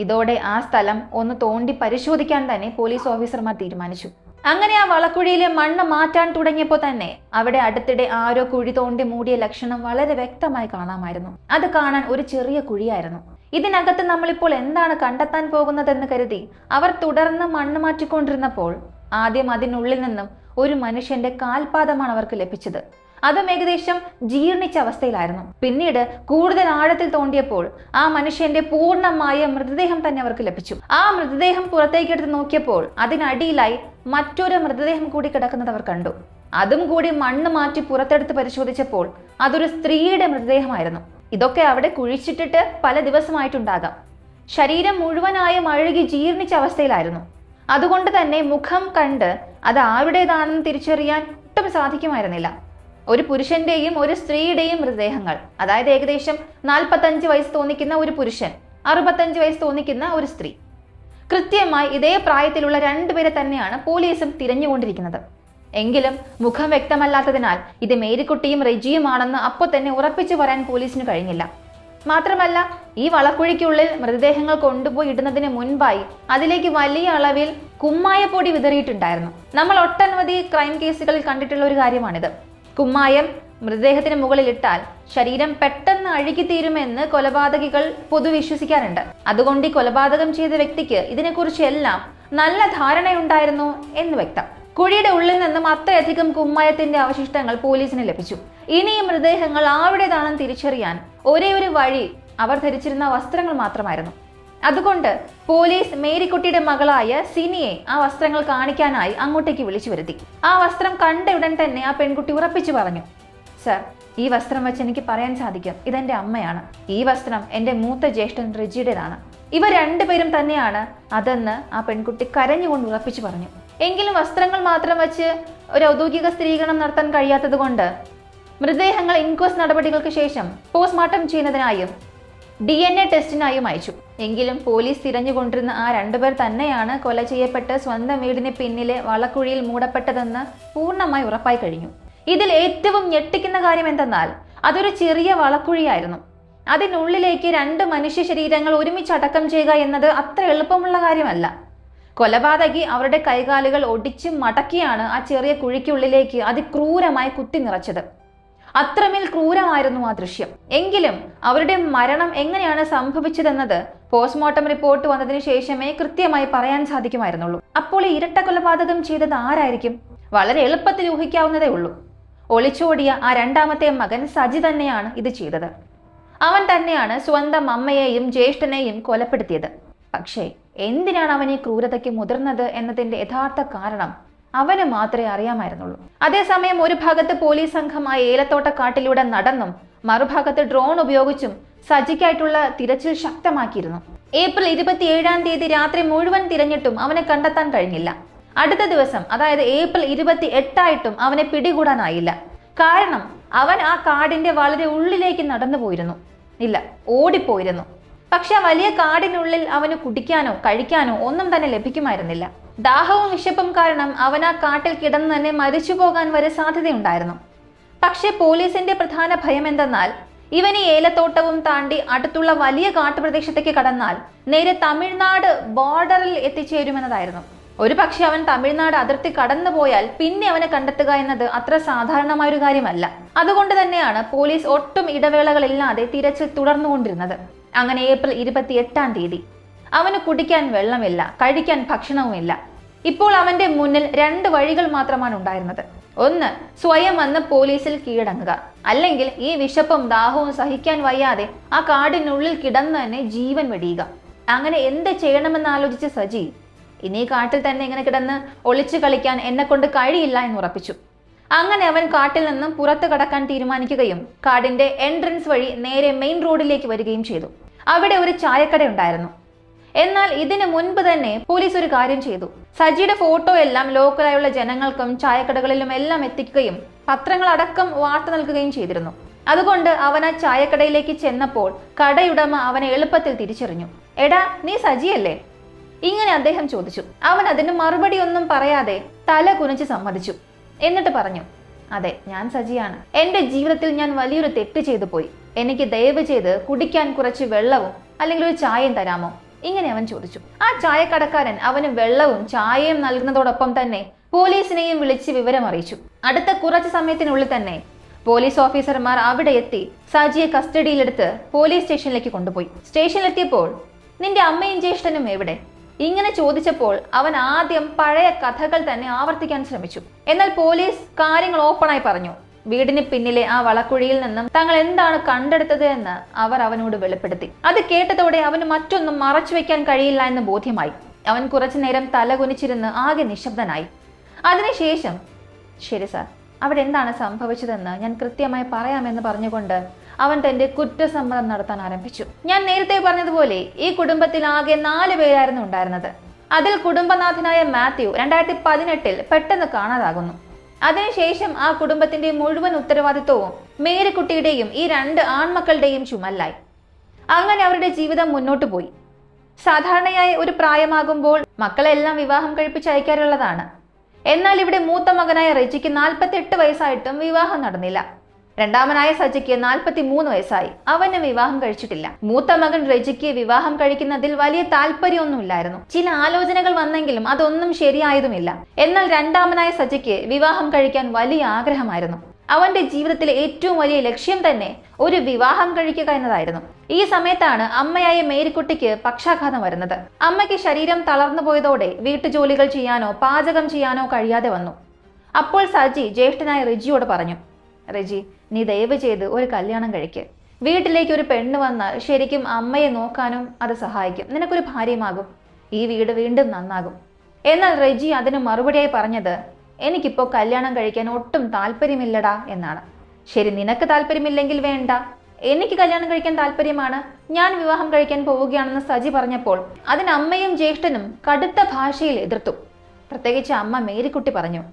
ഇതോടെ ആ സ്ഥലം ഒന്ന് തോണ്ടി പരിശോധിക്കാൻ തന്നെ പോലീസ് ഓഫീസർമാർ തീരുമാനിച്ചു. അങ്ങനെ ആ വളക്കുഴിയിലെ മണ്ണ് മാറ്റാൻ തുടങ്ങിയപ്പോൾ തന്നെ അവിടെ അടുത്തിടെ ആരോ കുഴി തോണ്ടി മൂടിയ ലക്ഷണം വളരെ വ്യക്തമായി കാണാമായിരുന്നു. അത് കാണാൻ ഒരു ചെറിയ കുഴിയായിരുന്നു. ഇതിനകത്ത് നമ്മളിപ്പോൾ എന്താണ് കണ്ടെത്താൻ പോകുന്നതെന്ന് കരുതി അവർ തുടർന്ന് മണ്ണ് മാറ്റിക്കൊണ്ടിരുന്നപ്പോൾ ആദ്യം അതിനുള്ളിൽ നിന്നും ഒരു മനുഷ്യന്റെ കാൽപാദമാണ് അവർക്ക് ലഭിച്ചത്. അതും ഏകദേശം ജീർണിച്ച അവസ്ഥയിലായിരുന്നു. പിന്നീട് കൂടുതൽ ആഴത്തിൽ തോണ്ടിയപ്പോൾ ആ മനുഷ്യന്റെ പൂർണ്ണമായ മൃതദേഹം തന്നെ അവർക്ക് ലഭിച്ചു. ആ മൃതദേഹം പുറത്തേക്കെടുത്ത് നോക്കിയപ്പോൾ അതിനടിയിലായി മറ്റൊരു മൃതദേഹം കൂടി കിടക്കുന്നത് അവർ കണ്ടു. അതും കൂടി മണ്ണ് മാറ്റി പുറത്തെടുത്ത് പരിശോധിച്ചപ്പോൾ അതൊരു സ്ത്രീയുടെ മൃതദേഹമായിരുന്നു. ഇതൊക്കെ അവിടെ കുഴിച്ചിട്ടിട്ട് പല ദിവസമായിട്ടുണ്ടാകാം. ശരീരം മുഴുവനായും അഴുകി ജീർണിച്ച അവസ്ഥയിലായിരുന്നു. അതുകൊണ്ട് തന്നെ മുഖം കണ്ട് അത് ആരുടേതാണെന്ന് തിരിച്ചറിയാൻ ഒട്ടും സാധിക്കുമായിരുന്നില്ല. ഒരു പുരുഷന്റെയും ഒരു സ്ത്രീയുടെയും മൃതദേഹങ്ങൾ. അതായത് ഏകദേശം 45 വയസ്സ് തോന്നിക്കുന്ന ഒരു പുരുഷൻ, 65 വയസ്സ് തോന്നിക്കുന്ന ഒരു സ്ത്രീ. കൃത്യമായി ഇതേ പ്രായത്തിലുള്ള 2 പേരെ തന്നെയാണ് പോലീസും തിരഞ്ഞുകൊണ്ടിരിക്കുന്നത്. എങ്കിലും മുഖം വ്യക്തമല്ലാത്തതിനാൽ ഇത് മേരിക്കുട്ടിയും റെജിയുമാണെന്ന് അപ്പോൾ തന്നെ ഉറപ്പിച്ചു പറയാൻ പോലീസിന് കഴിഞ്ഞില്ല. മാത്രമല്ല ഈ വളക്കുഴിക്കുള്ളിൽ മൃതദേഹങ്ങൾ കൊണ്ടുപോയി ഇടുന്നതിന് മുൻപായി അതിലേക്ക് വലിയ അളവിൽ കുമ്മായപ്പൊടി വിതറിയിട്ടുണ്ടായിരുന്നു. നമ്മൾ ഒട്ടനവധി ക്രൈം കേസുകളിൽ കണ്ടിട്ടുള്ള ഒരു കാര്യമാണിത്. കുമ്മായം മൃതദേഹത്തിന് മുകളിൽ ഇട്ടാൽ ശരീരം പെട്ടെന്ന് അഴുകിത്തീരുമെന്ന് കൊലപാതകികൾ പൊതുവിശ്വസിക്കാറുണ്ട്. അതുകൊണ്ട് ഈ കൊലപാതകം ചെയ്ത വ്യക്തിക്ക് ഇതിനെക്കുറിച്ച് എല്ലാം നല്ല ധാരണയുണ്ടായിരുന്നു എന്ന് വ്യക്തം. കുഴിയുടെ ഉള്ളിൽ നിന്നും അത്രയധികം കുമ്മായത്തിന്റെ അവശിഷ്ടങ്ങൾ പോലീസിന് ലഭിച്ചു. ഇനി ഈ മൃതദേഹങ്ങൾ ആരുടേതാണെന്ന് തിരിച്ചറിയാൻ ഒരേ ഒരു വഴി അവർ ധരിച്ചിരുന്ന വസ്ത്രങ്ങൾ മാത്രമായിരുന്നു. അതുകൊണ്ട് പോലീസ് മേരിക്കുട്ടിയുടെ മകളായ സിനിയെ ആ വസ്ത്രങ്ങൾ കാണിക്കാനായി അങ്ങോട്ടേക്ക് വിളിച്ചു വരുത്തി. ആ വസ്ത്രം കണ്ട ഉടൻ തന്നെ ആ പെൺകുട്ടി ഉറപ്പിച്ചു പറഞ്ഞു, സർ, ഈ വസ്ത്രം വെച്ച് എനിക്ക് പറയാൻ സാധിക്കും ഇതെന്റെ അമ്മയാണ്. ഈ വസ്ത്രം എന്റെ മൂത്ത ജ്യേഷ്ഠൻ റെജിയുടേതാണ്. ഇവർ 2 പേരും തന്നെയാണ് അതെന്ന് ആ പെൺകുട്ടി കരഞ്ഞുകൊണ്ട് ഉറപ്പിച്ചു പറഞ്ഞു. എങ്കിലും വസ്ത്രങ്ങൾ മാത്രം വെച്ച് ഒരു ഔദ്യോഗിക സ്ഥിരീകരണം നടത്താൻ കഴിയാത്തത് കൊണ്ട് മൃതദേഹങ്ങൾ ഇൻക്വസ്റ്റ് നടപടികൾക്ക് ശേഷം പോസ്റ്റ്മോർട്ടം ചെയ്യുന്നതിനായും DNA ടെസ്റ്റിനായും അയച്ചു. എങ്കിലും പോലീസ് തിരഞ്ഞുകൊണ്ടിരുന്ന ആ 2 പേർ തന്നെയാണ് കൊല ചെയ്യപ്പെട്ട് സ്വന്തം വീടിന് പിന്നിലെ വളക്കുഴിയിൽ മൂടപ്പെട്ടതെന്ന് പൂർണ്ണമായി ഉറപ്പായി കഴിഞ്ഞു. ഇതിൽ ഏറ്റവും ഞെട്ടിക്കുന്ന കാര്യം എന്തെന്നാൽ അതൊരു ചെറിയ വളക്കുഴിയായിരുന്നു. അതിനുള്ളിലേക്ക് 2 മനുഷ്യ ശരീരങ്ങൾ ഒരുമിച്ച് അടക്കം ചെയ്യുക എന്നത് അത്ര എളുപ്പമുള്ള കാര്യമല്ല. കൊലപാതകി അവരുടെ കൈകാലുകൾ ഒടിച്ച് മടക്കിയാണ് ആ ചെറിയ കുഴിക്കുള്ളിലേക്ക് അതിക്രൂരമായി കുത്തി നിറച്ചത്. അത്രമേൽ ക്രൂരമായിരുന്നു ആ ദൃശ്യം. എങ്കിലും അവരുടെ മരണം എങ്ങനെയാണ് സംഭവിച്ചതെന്നത് പോസ്റ്റ്മോർട്ടം റിപ്പോർട്ട് വന്നതിന് ശേഷമേ കൃത്യമായി പറയാൻ സാധിക്കുമായിരുന്നുള്ളൂ. അപ്പോൾ ഈ ഇരട്ട കൊലപാതകം ചെയ്തത് ആരായിരിക്കും? വളരെ എളുപ്പത്തിൽ ഊഹിക്കാവുന്നതേ ഉള്ളൂ. ഒളിച്ചോടിയ ആ രണ്ടാമത്തെ മകൻ സജി തന്നെയാണ് ഇത് ചെയ്തത്. അവൻ തന്നെയാണ് സ്വന്തം അമ്മയെയും ജ്യേഷ്ഠനെയും കൊലപ്പെടുത്തിയത്. പക്ഷേ എന്തിനാണ് അവൻ ഈ ക്രൂരതയ്ക്ക് മുതിർന്നത് എന്നതിന്റെ യഥാർത്ഥ കാരണം അവന് മാത്രമേ അറിയാമായിരുന്നുള്ളൂ. അതേസമയം ഒരു ഭാഗത്ത് പോലീസ് സംഘം ആ ഏലത്തോട്ടക്കാട്ടിലൂടെ നടന്നും മറുഭാഗത്ത് ഡ്രോൺ ഉപയോഗിച്ചും സജിക്കായിട്ടുള്ള തിരച്ചിൽ ശക്തമാക്കിയിരുന്നു. ഏപ്രിൽ 27-ാം തീയതി രാത്രി മുഴുവൻ തിരഞ്ഞിട്ടും അവനെ കണ്ടെത്താൻ കഴിഞ്ഞില്ല. അടുത്ത ദിവസം, അതായത് ഏപ്രിൽ 28 അവനെ പിടികൂടാനായില്ല. കാരണം അവൻ ആ കാടിന്റെ വളരെ ഉള്ളിലേക്ക് നടന്നു പോയിരുന്നു. ഇല്ല, ഓടിപ്പോയിരുന്നു. പക്ഷെ ആ വലിയ കാടിനുള്ളിൽ അവന് കുടിക്കാനോ കഴിക്കാനോ ഒന്നും തന്നെ ലഭിക്കുമായിരുന്നില്ല. ദാഹവും വിശപ്പും കാരണം അവൻ ആ കാട്ടിൽ കിടന്നു തന്നെ മരിച്ചു പോകാൻ വരെ സാധ്യതയുണ്ടായിരുന്നു. പക്ഷെ പോലീസിന്റെ പ്രധാന ഭയം എന്തെന്നാൽ ഇവൻ ഈ ഏലത്തോട്ടവും താണ്ടി അടുത്തുള്ള വലിയ കാട്ടുപ്രദേശത്തേക്ക് കടന്നാൽ നേരെ തമിഴ്നാട് ബോർഡറിൽ എത്തിച്ചേരുമെന്നതായിരുന്നു. ഒരു പക്ഷെ അവൻ തമിഴ്നാട് അതിർത്തി കടന്നുപോയാൽ പിന്നെ അവനെ കണ്ടെത്തുക എന്നത് അത്ര സാധാരണമായ ഒരു കാര്യമല്ല. അതുകൊണ്ട് തന്നെയാണ് പോലീസ് ഒട്ടും ഇടവേളകളില്ലാതെ തിരച്ചിൽ തുടർന്നുകൊണ്ടിരുന്നത്. അങ്ങനെ ഏപ്രിൽ 28-ാം തീയതി അവന് കുടിക്കാൻ വെള്ളമില്ല, കഴിക്കാൻ ഭക്ഷണവുമില്ല. ഇപ്പോൾ അവന്റെ മുന്നിൽ 2 വഴികൾ മാത്രമാണ് ഉണ്ടായിരുന്നത്. ഒന്ന്, സ്വയം വന്ന് പോലീസിൽ കീഴടങ്ങുക, അല്ലെങ്കിൽ ഈ വിശപ്പും ദാഹവും സഹിക്കാൻ വയ്യാതെ ആ കാടിനുള്ളിൽ കിടന്ന് തന്നെ ജീവൻ വെടിയുക. അങ്ങനെ എന്ത് ചെയ്യണമെന്ന് ആലോചിച്ച സജി ഇനി കാട്ടിൽ തന്നെ ഇങ്ങനെ കിടന്ന് ഒളിച്ചു കളിക്കാൻ എന്നെ കൊണ്ട് കഴിയില്ല എന്ന് ഉറപ്പിച്ചു. അങ്ങനെ അവൻ കാട്ടിൽ നിന്നും പുറത്തു കടക്കാൻ തീരുമാനിക്കുകയും കാടിന്റെ എൻട്രൻസ് വഴി നേരെ മെയിൻ റോഡിലേക്ക് വരികയും ചെയ്തു. അവിടെ ഒരു ചായക്കട ഉണ്ടായിരുന്നു. എന്നാൽ ഇതിനു മുൻപ് തന്നെ പോലീസ് ഒരു കാര്യം ചെയ്തു. സജിയുടെ ഫോട്ടോ എല്ലാം ലോക്കലായുള്ള ജനങ്ങൾക്കും ചായക്കടകളിലും എല്ലാം എത്തിക്കുകയും പത്രങ്ങളടക്കം വാർത്ത നൽകുകയും ചെയ്തിരുന്നു. അതുകൊണ്ട് അവൻ ആ ചായക്കടയിലേക്ക് ചെന്നപ്പോൾ കടയുടമ അവനെ എളുപ്പത്തിൽ തിരിച്ചറിഞ്ഞു. എടാ, നീ സജിയല്ലേ? ഇങ്ങനെ അദ്ദേഹം ചോദിച്ചു. അവൻ അതിന് മറുപടി ഒന്നും പറയാതെ തല കുനിച്ച് സമ്മതിച്ചു. എന്നിട്ട് പറഞ്ഞു, അതെ, ഞാൻ സജിയാണ്. എന്റെ ജീവിതത്തിൽ ഞാൻ വലിയൊരു തെറ്റ് ചെയ്തു പോയി. എനിക്ക് ദയവ് ചെയ്ത് കുടിക്കാൻ കുറച്ച് വെള്ളവും അല്ലെങ്കിൽ ഒരു ചായയും തരാമോ? ഇങ്ങനെ അവൻ ചോദിച്ചു. ആ ചായക്കടക്കാരൻ അവന് വെള്ളവും ചായയും നൽകുന്നതോടൊപ്പം തന്നെ പോലീസിനെയും വിളിച്ച് വിവരം അറിയിച്ചു. അടുത്ത കുറച്ച് സമയത്തിനുള്ളിൽ തന്നെ പോലീസ് ഓഫീസർമാർ അവിടെ എത്തി സജിയെ കസ്റ്റഡിയിലെടുത്ത് പോലീസ് സ്റ്റേഷനിലേക്ക് കൊണ്ടുപോയി. സ്റ്റേഷനിലെത്തിയപ്പോൾ നിന്റെ അമ്മയും ജ്യേഷ്ഠനും എവിടെ? ഇങ്ങനെ ചോദിച്ചപ്പോൾ അവൻ ആദ്യം പഴയ കഥകൾ തന്നെ ആവർത്തിക്കാൻ ശ്രമിച്ചു. എന്നാൽ പോലീസ് കാര്യങ്ങൾ ഓപ്പണായി പറഞ്ഞു. വീടിന് പിന്നിലെ ആ വളക്കുഴിയിൽ നിന്നും തങ്ങൾ എന്താണ് കണ്ടെടുത്തത് എന്ന് അവർ അവനോട് വെളിപ്പെടുത്തി. അത് കേട്ടതോടെ അവന് മറ്റൊന്നും മറച്ചു വെക്കാൻ കഴിയില്ല എന്ന് ബോധ്യമായി. അവൻ കുറച്ചു നേരം തല കുനിച്ചിരുന്ന് ആകെ നിശബ്ദനായി. അതിനുശേഷം, ശരി സാർ, അവിടെ എന്താണ് സംഭവിച്ചതെന്ന് ഞാൻ കൃത്യമായി പറയാമെന്ന് പറഞ്ഞുകൊണ്ട് അവൻ തന്റെ കുറ്റസമ്മതം നടത്താൻ ആരംഭിച്ചു. ഞാൻ നേരത്തെ പറഞ്ഞതുപോലെ ഈ കുടുംബത്തിൽ ആകെ 4 പേരായിരുന്നു ഉണ്ടായിരുന്നത്. അതിൽ കുടുംബനാഥനായ മാത്യു 2018 പെട്ടെന്ന് കാണാതാകുന്നു. അതിനുശേഷം ആ കുടുംബത്തിന്റെ മുഴുവൻ ഉത്തരവാദിത്വവും മേരിക്കുട്ടിയുടെയും ഈ 2 ആൺമക്കളുടെയും ചുമലിലായി. അങ്ങനെ അവരുടെ ജീവിതം മുന്നോട്ടു പോയി. സാധാരണയായി ഒരു പ്രായമാകുമ്പോൾ മക്കളെല്ലാം വിവാഹം കഴിപ്പിച്ചയക്കാറുള്ളതാണ്. എന്നാൽ ഇവിടെ മൂത്ത മകനായ റെജിക്ക് 48 വയസ്സായിട്ടും വിവാഹം നടന്നില്ല. രണ്ടാമനായ സജിക്ക് 43 വയസ്സായി. അവന് വിവാഹം കഴിച്ചിട്ടില്ല. മൂത്ത മകൻ റെജിക്ക് വിവാഹം കഴിക്കുന്നതിൽ വലിയ താല്പര്യമൊന്നുമില്ലായിരുന്നു. ചില ആലോചനകൾ വന്നെങ്കിലും അതൊന്നും ശരിയായതുമില്ല. എന്നാൽ രണ്ടാമനായ സജിക്ക് വിവാഹം കഴിക്കാൻ വലിയ ആഗ്രഹമായിരുന്നു. അവന്റെ ജീവിതത്തിലെ ഏറ്റവും വലിയ ലക്ഷ്യം തന്നെ ഒരു വിവാഹം കഴിക്കുക എന്നതായിരുന്നു. ഈ സമയത്താണ് അമ്മയായ മേരിക്കുട്ടിക്ക് പക്ഷാഘാതം വരുന്നത്. അമ്മയ്ക്ക് ശരീരം തളർന്നു പോയതോടെ വീട്ടുജോലികൾ ചെയ്യാനോ പാചകം ചെയ്യാനോ കഴിയാതെ വന്നു. അപ്പോൾ സജി ജ്യേഷ്ഠനായ റെജിയോട് പറഞ്ഞു, റെജി, നീ ദയവ് ചെയ്ത് ഒരു കല്യാണം കഴിക്ക്. വീട്ടിലേക്ക് ഒരു പെണ്ണ് വന്നാൽ ശരിക്കും അമ്മയെ നോക്കാനും അത് സഹായിക്കും. നിനക്കൊരു ഭാര്യമാകും. ഈ വീട് വീണ്ടും നന്നാകും. എന്നാൽ റെജി അതിന് മറുപടിയായി പറഞ്ഞത്, എനിക്കിപ്പോൾ കല്യാണം കഴിക്കാൻ ഒട്ടും താല്പര്യമില്ലടാ എന്നാണ്. ശരി, നിനക്ക് താല്പര്യമില്ലെങ്കിൽ വേണ്ട, എനിക്ക് കല്യാണം കഴിക്കാൻ താല്പര്യമാണ്, ഞാൻ വിവാഹം കഴിക്കാൻ പോവുകയാണെന്ന് സജി പറഞ്ഞപ്പോൾ അതിന് അമ്മയും ജ്യേഷ്ഠനും കടുത്ത ഭാഷയിൽ എതിർത്തു. പ്രത്യേകിച്ച് അമ്മ മേരിക്കുട്ടി പറഞ്ഞു,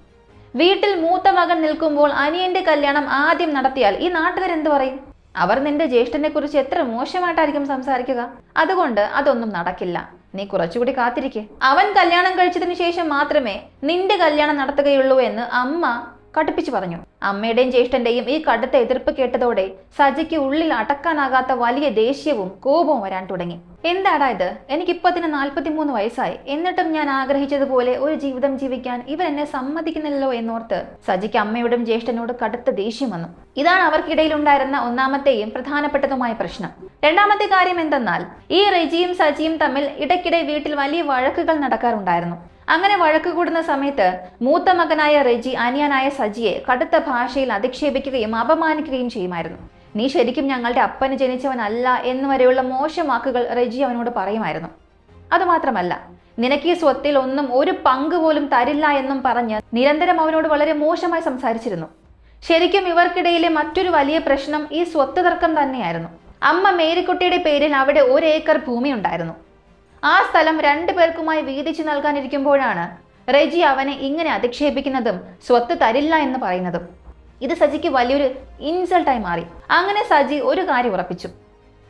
വീട്ടിൽ മൂത്ത മകൻ നിൽക്കുമ്പോൾ അനിയന്റെ കല്യാണം ആദ്യം നടത്തിയാൽ ഈ നാട്ടുകാരെന്ത് പറയും? അവർ നിന്റെ ജ്യേഷ്ഠനെ കുറിച്ച് എത്ര മോശമായിട്ടായിരിക്കും സംസാരിക്കുക. അതുകൊണ്ട് അതൊന്നും നടക്കില്ല. നീ കുറച്ചുകൂടി കാത്തിരിക്കെ. അവൻ കല്യാണം കഴിച്ചതിന് ശേഷം മാത്രമേ നിന്റെ കല്യാണം നടത്തുകയുള്ളൂ എന്ന് അമ്മ കടുപ്പിച്ചു പറഞ്ഞു. അമ്മയുടെയും ജ്യേഷ്ഠന്റെയും ഈ കടുത്ത എതിർപ്പ് കേട്ടതോടെ സജിക്ക് ഉള്ളിൽ അടക്കാനാകാത്ത വലിയ ദേഷ്യവും കോപവും വരാൻ തുടങ്ങി. എന്താടാ ഇത്? എനിക്കിപ്പോ തന്നെ 43 വയസ്സായി. എന്നിട്ടും ഞാൻ ആഗ്രഹിച്ചതുപോലെ ഒരു ജീവിതം ജീവിക്കാൻ ഇവർ എന്നെ സമ്മതിക്കുന്നില്ലല്ലോ എന്നോർത്ത് സജിക്ക് അമ്മയോടും ജ്യേഷ്ഠനോട് കടുത്ത ദേഷ്യം വന്നു. ഇതാണ് അവർക്കിടയിൽ ഉണ്ടായിരുന്ന ഒന്നാമത്തെയും പ്രധാനപ്പെട്ടതുമായ പ്രശ്നം. രണ്ടാമത്തെ കാര്യം എന്തെന്നാൽ ഈ റെജിയും സജിയും തമ്മിൽ ഇടയ്ക്കിടെ വീട്ടിൽ വലിയ വഴക്കുകൾ നടക്കാറുണ്ടായിരുന്നു. അങ്ങനെ വഴക്ക് കൂടുന്ന സമയത്ത് മൂത്ത മകനായ റെജി അനിയനായ സജിയെ കടുത്ത ഭാഷയിൽ അധിക്ഷേപിക്കുകയും അപമാനിക്കുകയും ചെയ്യുമായിരുന്നു. നീ ശരിക്കും ഞങ്ങളുടെ അപ്പന് ജനിച്ചവനല്ല എന്നുവരെയുള്ള മോശം വാക്കുകൾ റെജി അവനോട് പറയുമായിരുന്നു. അതുമാത്രമല്ല, നിനക്ക് ഈ സ്വത്തിൽ ഒന്നും ഒരു പങ്ക് പോലും തരില്ല എന്നും പറഞ്ഞ് നിരന്തരം അവനോട് വളരെ മോശമായി സംസാരിച്ചിരുന്നു. ശരിക്കും ഇവർക്കിടയിലെ മറ്റൊരു വലിയ പ്രശ്നം ഈ സ്വത്ത് തർക്കം തന്നെയായിരുന്നു. അമ്മ മേരിക്കുട്ടിയുടെ പേരിൽ അവിടെ 1 ഏക്കർ ഭൂമി ഉണ്ടായിരുന്നു. ആ സ്ഥലം 2 പേർക്കുമായി വീതിച്ചു നൽകാനിരിക്കുമ്പോഴാണ് റെജി അവനെ ഇങ്ങനെ അധിക്ഷേപിക്കുന്നതും സ്വത്ത് തരില്ല എന്ന് പറയുന്നതും. ഇത് സജിക്ക് വലിയൊരു ഇൻസൾട്ടായി മാറി. അങ്ങനെ സജി ഒരു കാര്യം ഉറപ്പിച്ചു,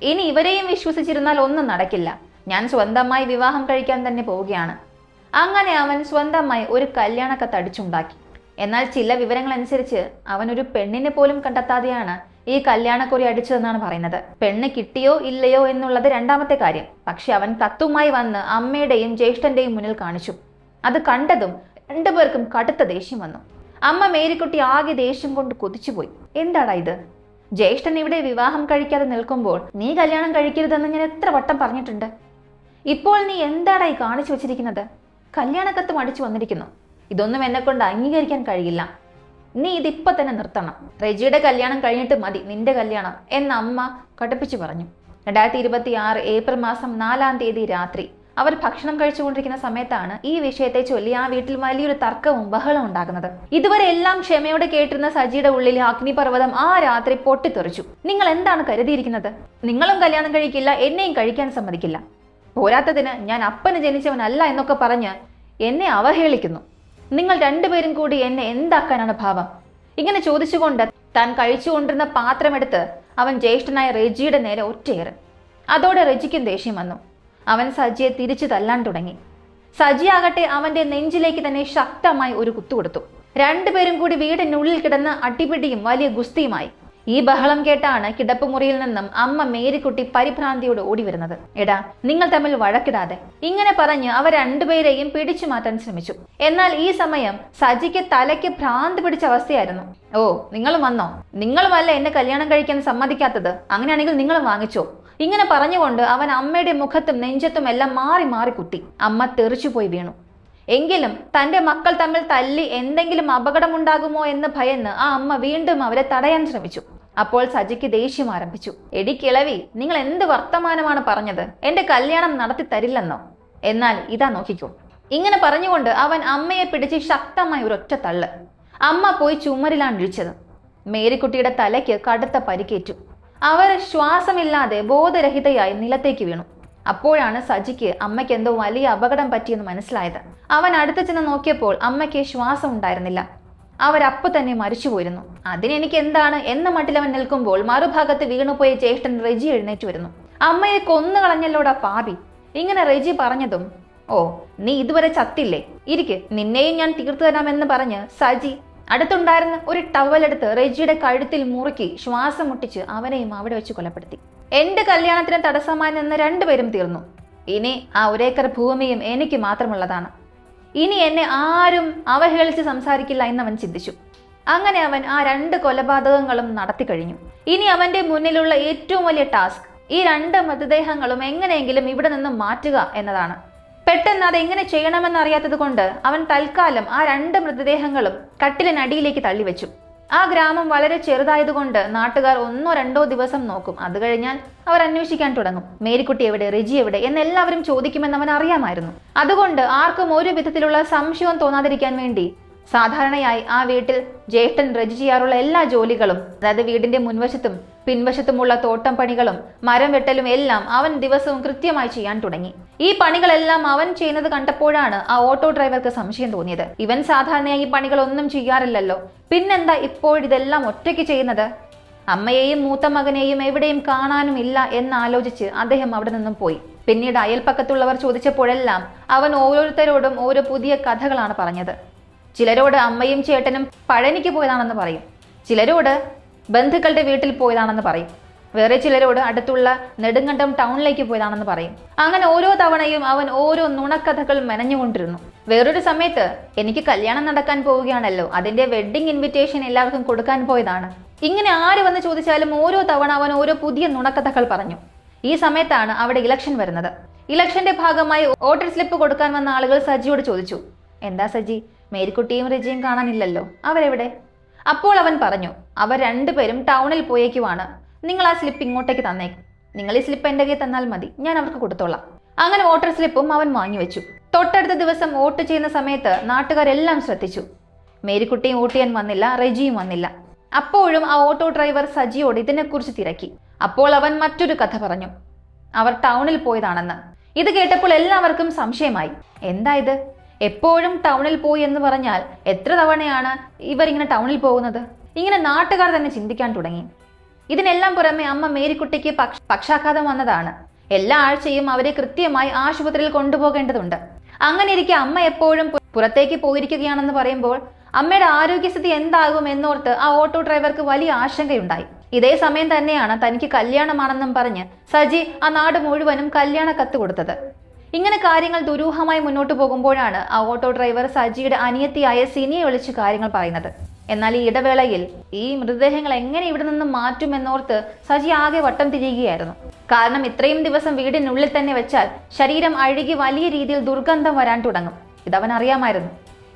ഇനി ഇവരെയും വിശ്വസിച്ചിരുന്നാൽ ഒന്നും നടക്കില്ല, ഞാൻ സ്വന്തമായി വിവാഹം കഴിക്കാൻ തന്നെ പോവുകയാണ്. അങ്ങനെ അവൻ സ്വന്തമായി ഒരു കല്യാണക്കത്ത് അടിച്ചുണ്ടാക്കി. എന്നാൽ ചില വിവരങ്ങൾ അനുസരിച്ച് അവൻ ഒരു പെണ്ണിനെ പോലും കണ്ടെത്താതെയാണ് ഈ കല്യാണക്കുറി അടിച്ചതെന്നാണ് പറയുന്നത്. പെണ്ണ് കിട്ടിയോ ഇല്ലയോ എന്നുള്ളത് രണ്ടാമത്തെ കാര്യം. പക്ഷെ അവൻ കത്തുമായി വന്ന് അമ്മയുടെയും ജ്യേഷ്ഠന്റെയും മുന്നിൽ കാണിച്ചു. അത് കണ്ടതും 2 പേർക്കും കടുത്ത ദേഷ്യം വന്നു. അമ്മ മേരിക്കുട്ടി ആകെ ദേഷ്യം കൊണ്ട് കൊതിച്ചുപോയി. എന്താടാ ഇത്? ജ്യേഷ്ഠൻ ഇവിടെ വിവാഹം കഴിക്കാതെ നിൽക്കുമ്പോൾ നീ കല്യാണം കഴിക്കരുതെന്ന് ഞാൻ എത്ര വട്ടം പറഞ്ഞിട്ടുണ്ട്. ഇപ്പോൾ നീ എന്താടാ ഈ കാണിച്ചു വെച്ചിരിക്കുന്നത്? കല്യാണക്കത്തും അടിച്ചു വന്നിരിക്കുന്നു. ഇതൊന്നും എന്നെ കൊണ്ട് അംഗീകരിക്കാൻ കഴിയില്ല. നീ ഇതിപ്പോ തന്നെ നിർത്തണം. റെജിയുടെ കല്യാണം കഴിഞ്ഞിട്ട് മതി നിന്റെ കല്യാണം എന്ന് അമ്മ കടുപ്പിച്ചു പറഞ്ഞു. 2026 ഏപ്രിൽ മാസം 4-ാം തീയതി രാത്രി അവർ ഭക്ഷണം കഴിച്ചുകൊണ്ടിരിക്കുന്ന സമയത്താണ് ഈ വിഷയത്തെ ചൊല്ലി ആ വീട്ടിൽ വലിയൊരു തർക്കവും ബഹളവും ഉണ്ടാകുന്നത്. ഇതുവരെ എല്ലാം ക്ഷമയോടെ കേട്ടിരുന്ന സജിയുടെ ഉള്ളിൽ അഗ്നിപർവ്വതം ആ രാത്രി പൊട്ടിത്തെറിച്ചു. നിങ്ങൾ എന്താണ് കരുതിയിരിക്കുന്നത്? നിങ്ങളും കല്യാണം കഴിക്കില്ല, എന്നെയും കഴിക്കാൻ സമ്മതിക്കില്ല. പോരാത്തതിന് ഞാൻ അപ്പന് ജനിച്ചവനല്ല എന്നൊക്കെ പറഞ്ഞ് എന്നെ അവഹേളിക്കുന്നു. നിങ്ങൾ 2 പേരും കൂടി എന്നെ എന്താക്കാനാണ് ഭാവം? ഇങ്ങനെ ചോദിച്ചുകൊണ്ട് താൻ കഴിച്ചുകൊണ്ടിരുന്ന പാത്രമെടുത്ത് അവൻ ജ്യേഷ്ഠനായ റെജിയുടെ നേരെ ഒറ്റയേറ്. അതോടെ റെജിക്കും ദേഷ്യം വന്നു. അവൻ സജിയെ തിരിച്ചു തല്ലാൻ തുടങ്ങി. സജി ആകട്ടെ അവന്റെ നെഞ്ചിലേക്ക് തന്നെ ശക്തമായി ഒരു കുത്തുകൊടുത്തു. 2 പേരും കൂടി വീടിനുള്ളിൽ കിടന്ന് അടിപിടിയും വലിയ ഗുസ്തിയുമായി. ഈ ബഹളം കേട്ടാണ് കിടപ്പുമുറിയിൽ നിന്നും അമ്മ മേരിക്കുട്ടി പരിഭ്രാന്തിയോട് ഓടി വരുന്നത്. എടാ, നിങ്ങൾ തമ്മിൽ വഴക്കിടാതെ, ഇങ്ങനെ പറഞ്ഞ് അവർ 2 പേരെയും പിടിച്ചു മാറ്റാൻ ശ്രമിച്ചു. എന്നാൽ ഈ സമയം സജിക്ക് തലയ്ക്ക് ഭ്രാന്ത് പിടിച്ച അവസ്ഥയായിരുന്നു. ഓ, നിങ്ങളും വന്നോ? നിങ്ങളുമല്ല എന്നെ കല്യാണം കഴിക്കാൻ സമ്മതിക്കാത്തത്, അങ്ങനെയാണെങ്കിൽ നിങ്ങളും വാങ്ങിച്ചോ? ഇങ്ങനെ പറഞ്ഞുകൊണ്ട് അവൻ അമ്മയുടെ മുഖത്തും നെഞ്ചത്തും എല്ലാം മാറി മാറി കുത്തി. അമ്മ തെറിച്ചുപോയി വീണു. എങ്കിലും തന്റെ മക്കൾ തമ്മിൽ തല്ലി എന്തെങ്കിലും അപകടമുണ്ടാകുമോ എന്ന് ഭയന്ന് ആ അമ്മ വീണ്ടും അവരെ തടയാൻ ശ്രമിച്ചു. അപ്പോൾ സജിക്ക് ദേഷ്യം ആരംഭിച്ചു. എടി കിളവി, നിങ്ങൾ എന്ത് വർത്തമാനമാണ് പറഞ്ഞത്? എന്റെ കല്യാണം നടത്തി തരില്ലെന്നോ? എന്നാൽ ഇതാ നോക്കിക്കോ. ഇങ്ങനെ പറഞ്ഞുകൊണ്ട് അവൻ അമ്മയെ പിടിച്ച് ശക്തമായി ഒരൊറ്റ തള്ള്. അമ്മ പോയി ചുമരിലാണ് ഇഴിച്ചത്. മേരിക്കുട്ടിയുടെ തലയ്ക്ക് കടുത്ത പരിക്കേറ്റു. അവർ ശ്വാസമില്ലാതെ ബോധരഹിതയായി നിലത്തേക്ക് വീണു. അപ്പോഴാണ് സജിക്ക് അമ്മയ്ക്ക് എന്തോ വലിയ അപകടം പറ്റിയെന്ന് മനസ്സിലായത്. അവൻ അടുത്ത് ചെന്ന് നോക്കിയപ്പോൾ അമ്മയ്ക്ക് ശ്വാസം ഉണ്ടായിരുന്നില്ല. അവരപ്പ തന്നെ മരിച്ചുപോയിരുന്നു. അതിനെനിക്ക് എന്താണ് എന്ന മട്ടിൽ അവൻ നിൽക്കുമ്പോൾ മറുഭാഗത്ത് വീണുപോയ ജ്യേഷ്ഠൻ റെജി എഴുന്നേറ്റ് വരുന്നു. അമ്മയെ കൊന്നുകളഞ്ഞല്ലോടാ പാപി. ഇങ്ങനെ റെജി പറഞ്ഞതും, ഓ, നീ ഇതുവരെ ചത്തില്ലേ, ഇരിക്ക്, നിന്നെയും ഞാൻ തീർത്തു തരാമെന്ന് പറഞ്ഞ് സജി അടുത്തുണ്ടായിരുന്ന ഒരു ടവലെടുത്ത് റെജിയുടെ കഴുത്തിൽ മുറുക്കി ശ്വാസം മുട്ടിച്ച് അവനെയും അവിടെ വെച്ച് കൊലപ്പെടുത്തി. എന്റെ കല്യാണത്തിന് തടസ്സമായി നിന്ന് 2 പേരും തീർന്നു. ഇനി ആ 1 ഏക്കർ ഭൂമിയും എനിക്ക് മാത്രമുള്ളതാണ്. ഇനി എന്നെ ആരും അവഹേളിച്ച് സംസാരിക്കില്ല എന്നവൻ ചിന്തിച്ചു. അങ്ങനെ അവൻ ആ 2 കൊലപാതകങ്ങളും നടത്തി കഴിഞ്ഞു. ഇനി അവന്റെ മുന്നിലുള്ള ഏറ്റവും വലിയ ടാസ്ക് ഈ 2 മൃതദേഹങ്ങളും എങ്ങനെയെങ്കിലും ഇവിടെ നിന്നും മാറ്റുക എന്നതാണ്. പെട്ടെന്ന് അത് എങ്ങനെ ചെയ്യണമെന്നറിയാത്തത് കൊണ്ട് അവൻ തൽക്കാലം ആ 2 മൃതദേഹങ്ങളും കട്ടിലിനടിയിലേക്ക് തള്ളിവെച്ചു. ആ ഗ്രാമം വളരെ ചെറുതായതുകൊണ്ട് നാട്ടുകാർ 1-2 ദിവസം നോക്കും. അത് കഴിഞ്ഞാൽ അവർ അന്വേഷിക്കാൻ തുടങ്ങും. മേരിക്കുട്ടി എവിടെ, റെജി എവിടെ എന്നെല്ലാവരും ചോദിക്കുമെന്ന് അവൻ അറിയാമായിരുന്നു. അതുകൊണ്ട് ആർക്കും ഒരു വിധത്തിലുള്ള സംശയവും തോന്നാതിരിക്കാൻ വേണ്ടി സാധാരണയായി ആ വീട്ടിൽ ജ്യേഷ്ഠൻ റെജി ചെയ്യാറുള്ള എല്ലാ ജോലികളും, അതായത് വീടിന്റെ മുൻവശത്തും പിൻവശത്തുമുള്ള തോട്ടം പണികളും മരം വെട്ടലും എല്ലാം അവൻ ദിവസവും കൃത്യമായി ചെയ്യാൻ തുടങ്ങി. ഈ പണികളെല്ലാം അവൻ ചെയ്യുന്നത് കണ്ടപ്പോഴാണ് ആ ഓട്ടോ ഡ്രൈവർക്ക് സംശയം തോന്നിയത്. ഇവൻ സാധാരണയായി ഈ പണികളൊന്നും ചെയ്യാറില്ലല്ലോ, പിന്നെന്താ ഇപ്പോഴിതെല്ലാം ഒറ്റയ്ക്ക് ചെയ്യുന്നത്? അമ്മയെയും മൂത്ത മകനെയും എവിടെയും കാണാനും ഇല്ല എന്നാലോചിച്ച് അദ്ദേഹം അവിടെ നിന്നും പോയി. പിന്നീട് അയൽപ്പക്കത്തുള്ളവർ ചോദിച്ചപ്പോഴെല്ലാം അവൻ ഓരോരുത്തരോടും ഓരോ പുതിയ കഥകളാണ് പറഞ്ഞത്. ചിലരോട് അമ്മയും ചേട്ടനും പഴനിക്ക് പോയതാണെന്ന് പറയും, ചിലരോട് ബന്ധുക്കളുടെ വീട്ടിൽ പോയതാണെന്ന് പറയും, വേറെ ചിലരോട് അടുത്തുള്ള നെടുങ്കണ്ടം ടൗണിലേക്ക് പോയതാണെന്ന് പറയും. അങ്ങനെ ഓരോ തവണയും അവൻ ഓരോ നുണക്കഥകൾ മെനഞ്ഞുകൊണ്ടിരുന്നു. വേറൊരു സമയത്ത്, എനിക്ക് കല്യാണം നടക്കാൻ പോവുകയാണല്ലോ, അതിന്റെ വെഡ്ഡിംഗ് ഇൻവിറ്റേഷൻ എല്ലാവർക്കും കൊടുക്കാൻ പോയതാണ്. ഇങ്ങനെ ആര് വന്ന് ചോദിച്ചാലും ഓരോ തവണ അവൻ ഓരോ പുതിയ നുണക്കഥകൾ പറഞ്ഞു. ഈ സമയത്താണ് അവിടെ ഇലക്ഷൻ വരുന്നത്. ഇലക്ഷന്റെ ഭാഗമായി വോട്ടർ സ്ലിപ്പ് കൊടുക്കാൻ വന്ന ആളുകൾ സജിയോട് ചോദിച്ചു, എന്താ സജി, മേരിക്കുട്ടിയും റെജിയും കാണാനില്ലല്ലോ, അവരെവിടെ? അപ്പോൾ അവൻ പറഞ്ഞു, അവർ രണ്ടുപേരും ടൗണിൽ പോയേക്കുവാണ്, നിങ്ങൾ ആ സ്ലിപ്പ് ഇങ്ങോട്ടേക്ക് തന്നേക്കും, നിങ്ങൾ ഈ സ്ലിപ്പ് എൻ്റെ കയ്യിൽ തന്നാൽ മതി, ഞാൻ അവർക്ക് കൊടുത്തോളാം. അങ്ങനെ വോട്ടർ സ്ലിപ്പും അവൻ വാങ്ങിവെച്ചു. തൊട്ടടുത്ത ദിവസം വോട്ട് ചെയ്യുന്ന സമയത്ത് നാട്ടുകാരെല്ലാം ശ്രദ്ധിച്ചു. മേരിക്കുട്ടിയും വോട്ട് ചെയ്യാൻ വന്നില്ല, റെജിയും വന്നില്ല. അപ്പോഴും ആ ഓട്ടോ ഡ്രൈവർ സജിയോട് ഇതിനെക്കുറിച്ച് തിരക്കി. അപ്പോൾ അവൻ മറ്റൊരു കഥ പറഞ്ഞു, അവർ ടൗണിൽ പോയതാണെന്ന്. ഇത് കേട്ടപ്പോൾ എല്ലാവർക്കും സംശയമായി. എന്താ ഇത്, എപ്പോഴും ടൗണിൽ പോയി എന്ന് പറഞ്ഞാൽ എത്ര തവണയാണ് ഇവരിങ്ങനെ ടൗണിൽ പോകുന്നത്? ഇങ്ങനെ നാട്ടുകാർ തന്നെ ചിന്തിക്കാൻ തുടങ്ങി. ഇതിനെല്ലാം പുറമെ അമ്മ മേരിക്കുട്ടിക്ക് പക്ഷാഘാതം വന്നതാണ്. എല്ലാ ആഴ്ചയും അവരെ കൃത്യമായി ആശുപത്രിയിൽ കൊണ്ടുപോകേണ്ടതുണ്ട്. അങ്ങനെ ഇരിക്കെ അമ്മ എപ്പോഴും പുറത്തേക്ക് പോയിരിക്കുകയാണെന്ന് പറയുമ്പോൾ അമ്മയുടെ ആരോഗ്യസ്ഥിതി എന്താകും എന്നോർത്ത് ആ ഓട്ടോ ഡ്രൈവർക്ക് വലിയ ആശങ്കയുണ്ടായി. ഇതേ സമയം തന്നെയാണ് തനിക്ക് കല്യാണമാണെന്നും പറഞ്ഞ് സജി ആ നാട് മുഴുവനും കല്യാണ കത്ത് കൊടുത്തത്. ഇങ്ങനെ കാര്യങ്ങൾ ദുരൂഹമായി മുന്നോട്ട് പോകുമ്പോഴാണ് ആ ഓട്ടോ ഡ്രൈവർ സജിയുടെ അനിയത്തിയായ സിനിയെ വിളിച്ച് കാര്യങ്ങൾ പറയുന്നത്. എന്നാൽ ഈ ഇടവേളയിൽ ഈ മൃതദേഹങ്ങൾ എങ്ങനെ ഇവിടെ നിന്ന് മാറ്റുമെന്നോർത്ത് സജി ആകെ വട്ടം തിരിയുകയായിരുന്നു. കാരണം ഇത്രയും ദിവസം വീടിനുള്ളിൽ തന്നെ വെച്ചാൽ ശരീരം അഴുകി വലിയ രീതിയിൽ ദുർഗന്ധം വരാൻ തുടങ്ങും. ഇതവൻ അറിയാമായിരുന്നു.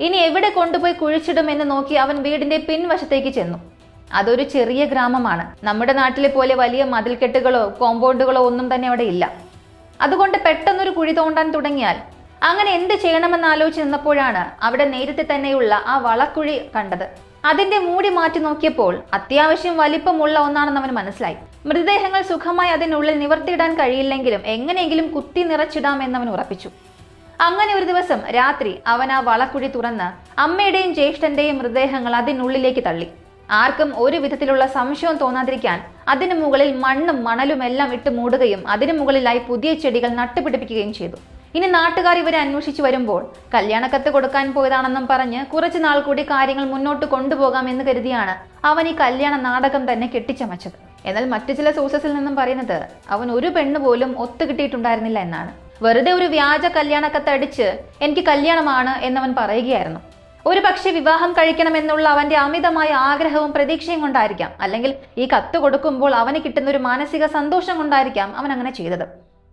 ഇനി എവിടെ കൊണ്ടുപോയി കുഴിച്ചിടുമെന്ന് നോക്കി അവൻ വീടിന്റെ പിൻവശത്തേക്ക് ചെന്നു. അതൊരു ചെറിയ ഗ്രാമമാണ്. നമ്മുടെ നാട്ടിലെ പോലെ വലിയ മതിൽക്കെട്ടുകളോ കോമ്പൗണ്ടുകളോ ഒന്നും തന്നെ അവിടെ ഇല്ല. അതുകൊണ്ട് പെട്ടെന്നൊരു കുഴി തോണ്ടാൻ തുടങ്ങിയാൽ അങ്ങനെ എന്ത് ചെയ്യണമെന്ന് ആലോചിച്ച് നിന്നപ്പോഴാണ് അവിടെ നേരത്തെ തന്നെയുള്ള ആ വളക്കുഴി കണ്ടത്. അതിന്റെ മൂടി മാറ്റി നോക്കിയപ്പോൾ അത്യാവശ്യം വലിപ്പമുള്ള ഒന്നാണെന്ന് അവന് മനസ്സിലായി. മൃതദേഹങ്ങൾ സുഖമായി അതിനുള്ളിൽ നിവർത്തിയിടാൻ കഴിയില്ലെങ്കിലും എങ്ങനെയെങ്കിലും കുത്തി നിറച്ചിടാമെന്നവൻ ഉറപ്പിച്ചു. അങ്ങനെ ഒരു ദിവസം രാത്രി അവൻ ആ വളക്കുഴി തുറന്ന് അമ്മയുടെയും ജ്യേഷ്ഠന്റെയും മൃതദേഹങ്ങൾ അതിനുള്ളിലേക്ക് തള്ളി. ആർക്കും ഒരു വിധത്തിലുള്ള സംശയവും തോന്നാതിരിക്കാൻ അതിനു മുകളിൽ മണ്ണും മണലും എല്ലാം ഇട്ട് മൂടുകയും അതിനു മുകളിലായി പുതിയ ചെടികൾ നട്ടുപിടിപ്പിക്കുകയും ചെയ്തു. ഇനി നാട്ടുകാർ ഇവരെ അന്വേഷിച്ചു വരുമ്പോൾ കല്യാണക്കത്ത് കൊടുക്കാൻ പോയതാണെന്നും പറഞ്ഞ് കുറച്ചു നാൾ കൂടി കാര്യങ്ങൾ മുന്നോട്ട് കൊണ്ടുപോകാം എന്ന് കരുതിയാണ് അവൻ ഈ കല്യാണ നാടകം തന്നെ കെട്ടിച്ചമച്ചത്. എന്നാൽ മറ്റു ചില സോഴ്സസിൽ നിന്നും പറയുന്നത് അവൻ ഒരു പെണ്ണ് പോലും ഒത്തുകിട്ടിയിട്ടുണ്ടായിരുന്നില്ല എന്നാണ്. വെറുതെ ഒരു വ്യാജ കല്യാണക്കത്തടിച്ച് എനിക്ക് കല്യാണമാണ് എന്നവൻ പറയുകയായിരുന്നു. ഒരു പക്ഷെ വിവാഹം കഴിക്കണമെന്നുള്ള അവന്റെ അമിതമായ ആഗ്രഹവും പ്രതീക്ഷയും കൊണ്ടായിരിക്കാം, അല്ലെങ്കിൽ ഈ കത്ത് കൊടുക്കുമ്പോൾ അവന് കിട്ടുന്ന ഒരു മാനസിക സന്തോഷം കൊണ്ടായിരിക്കാം അവൻ അങ്ങനെ ചെയ്തത്.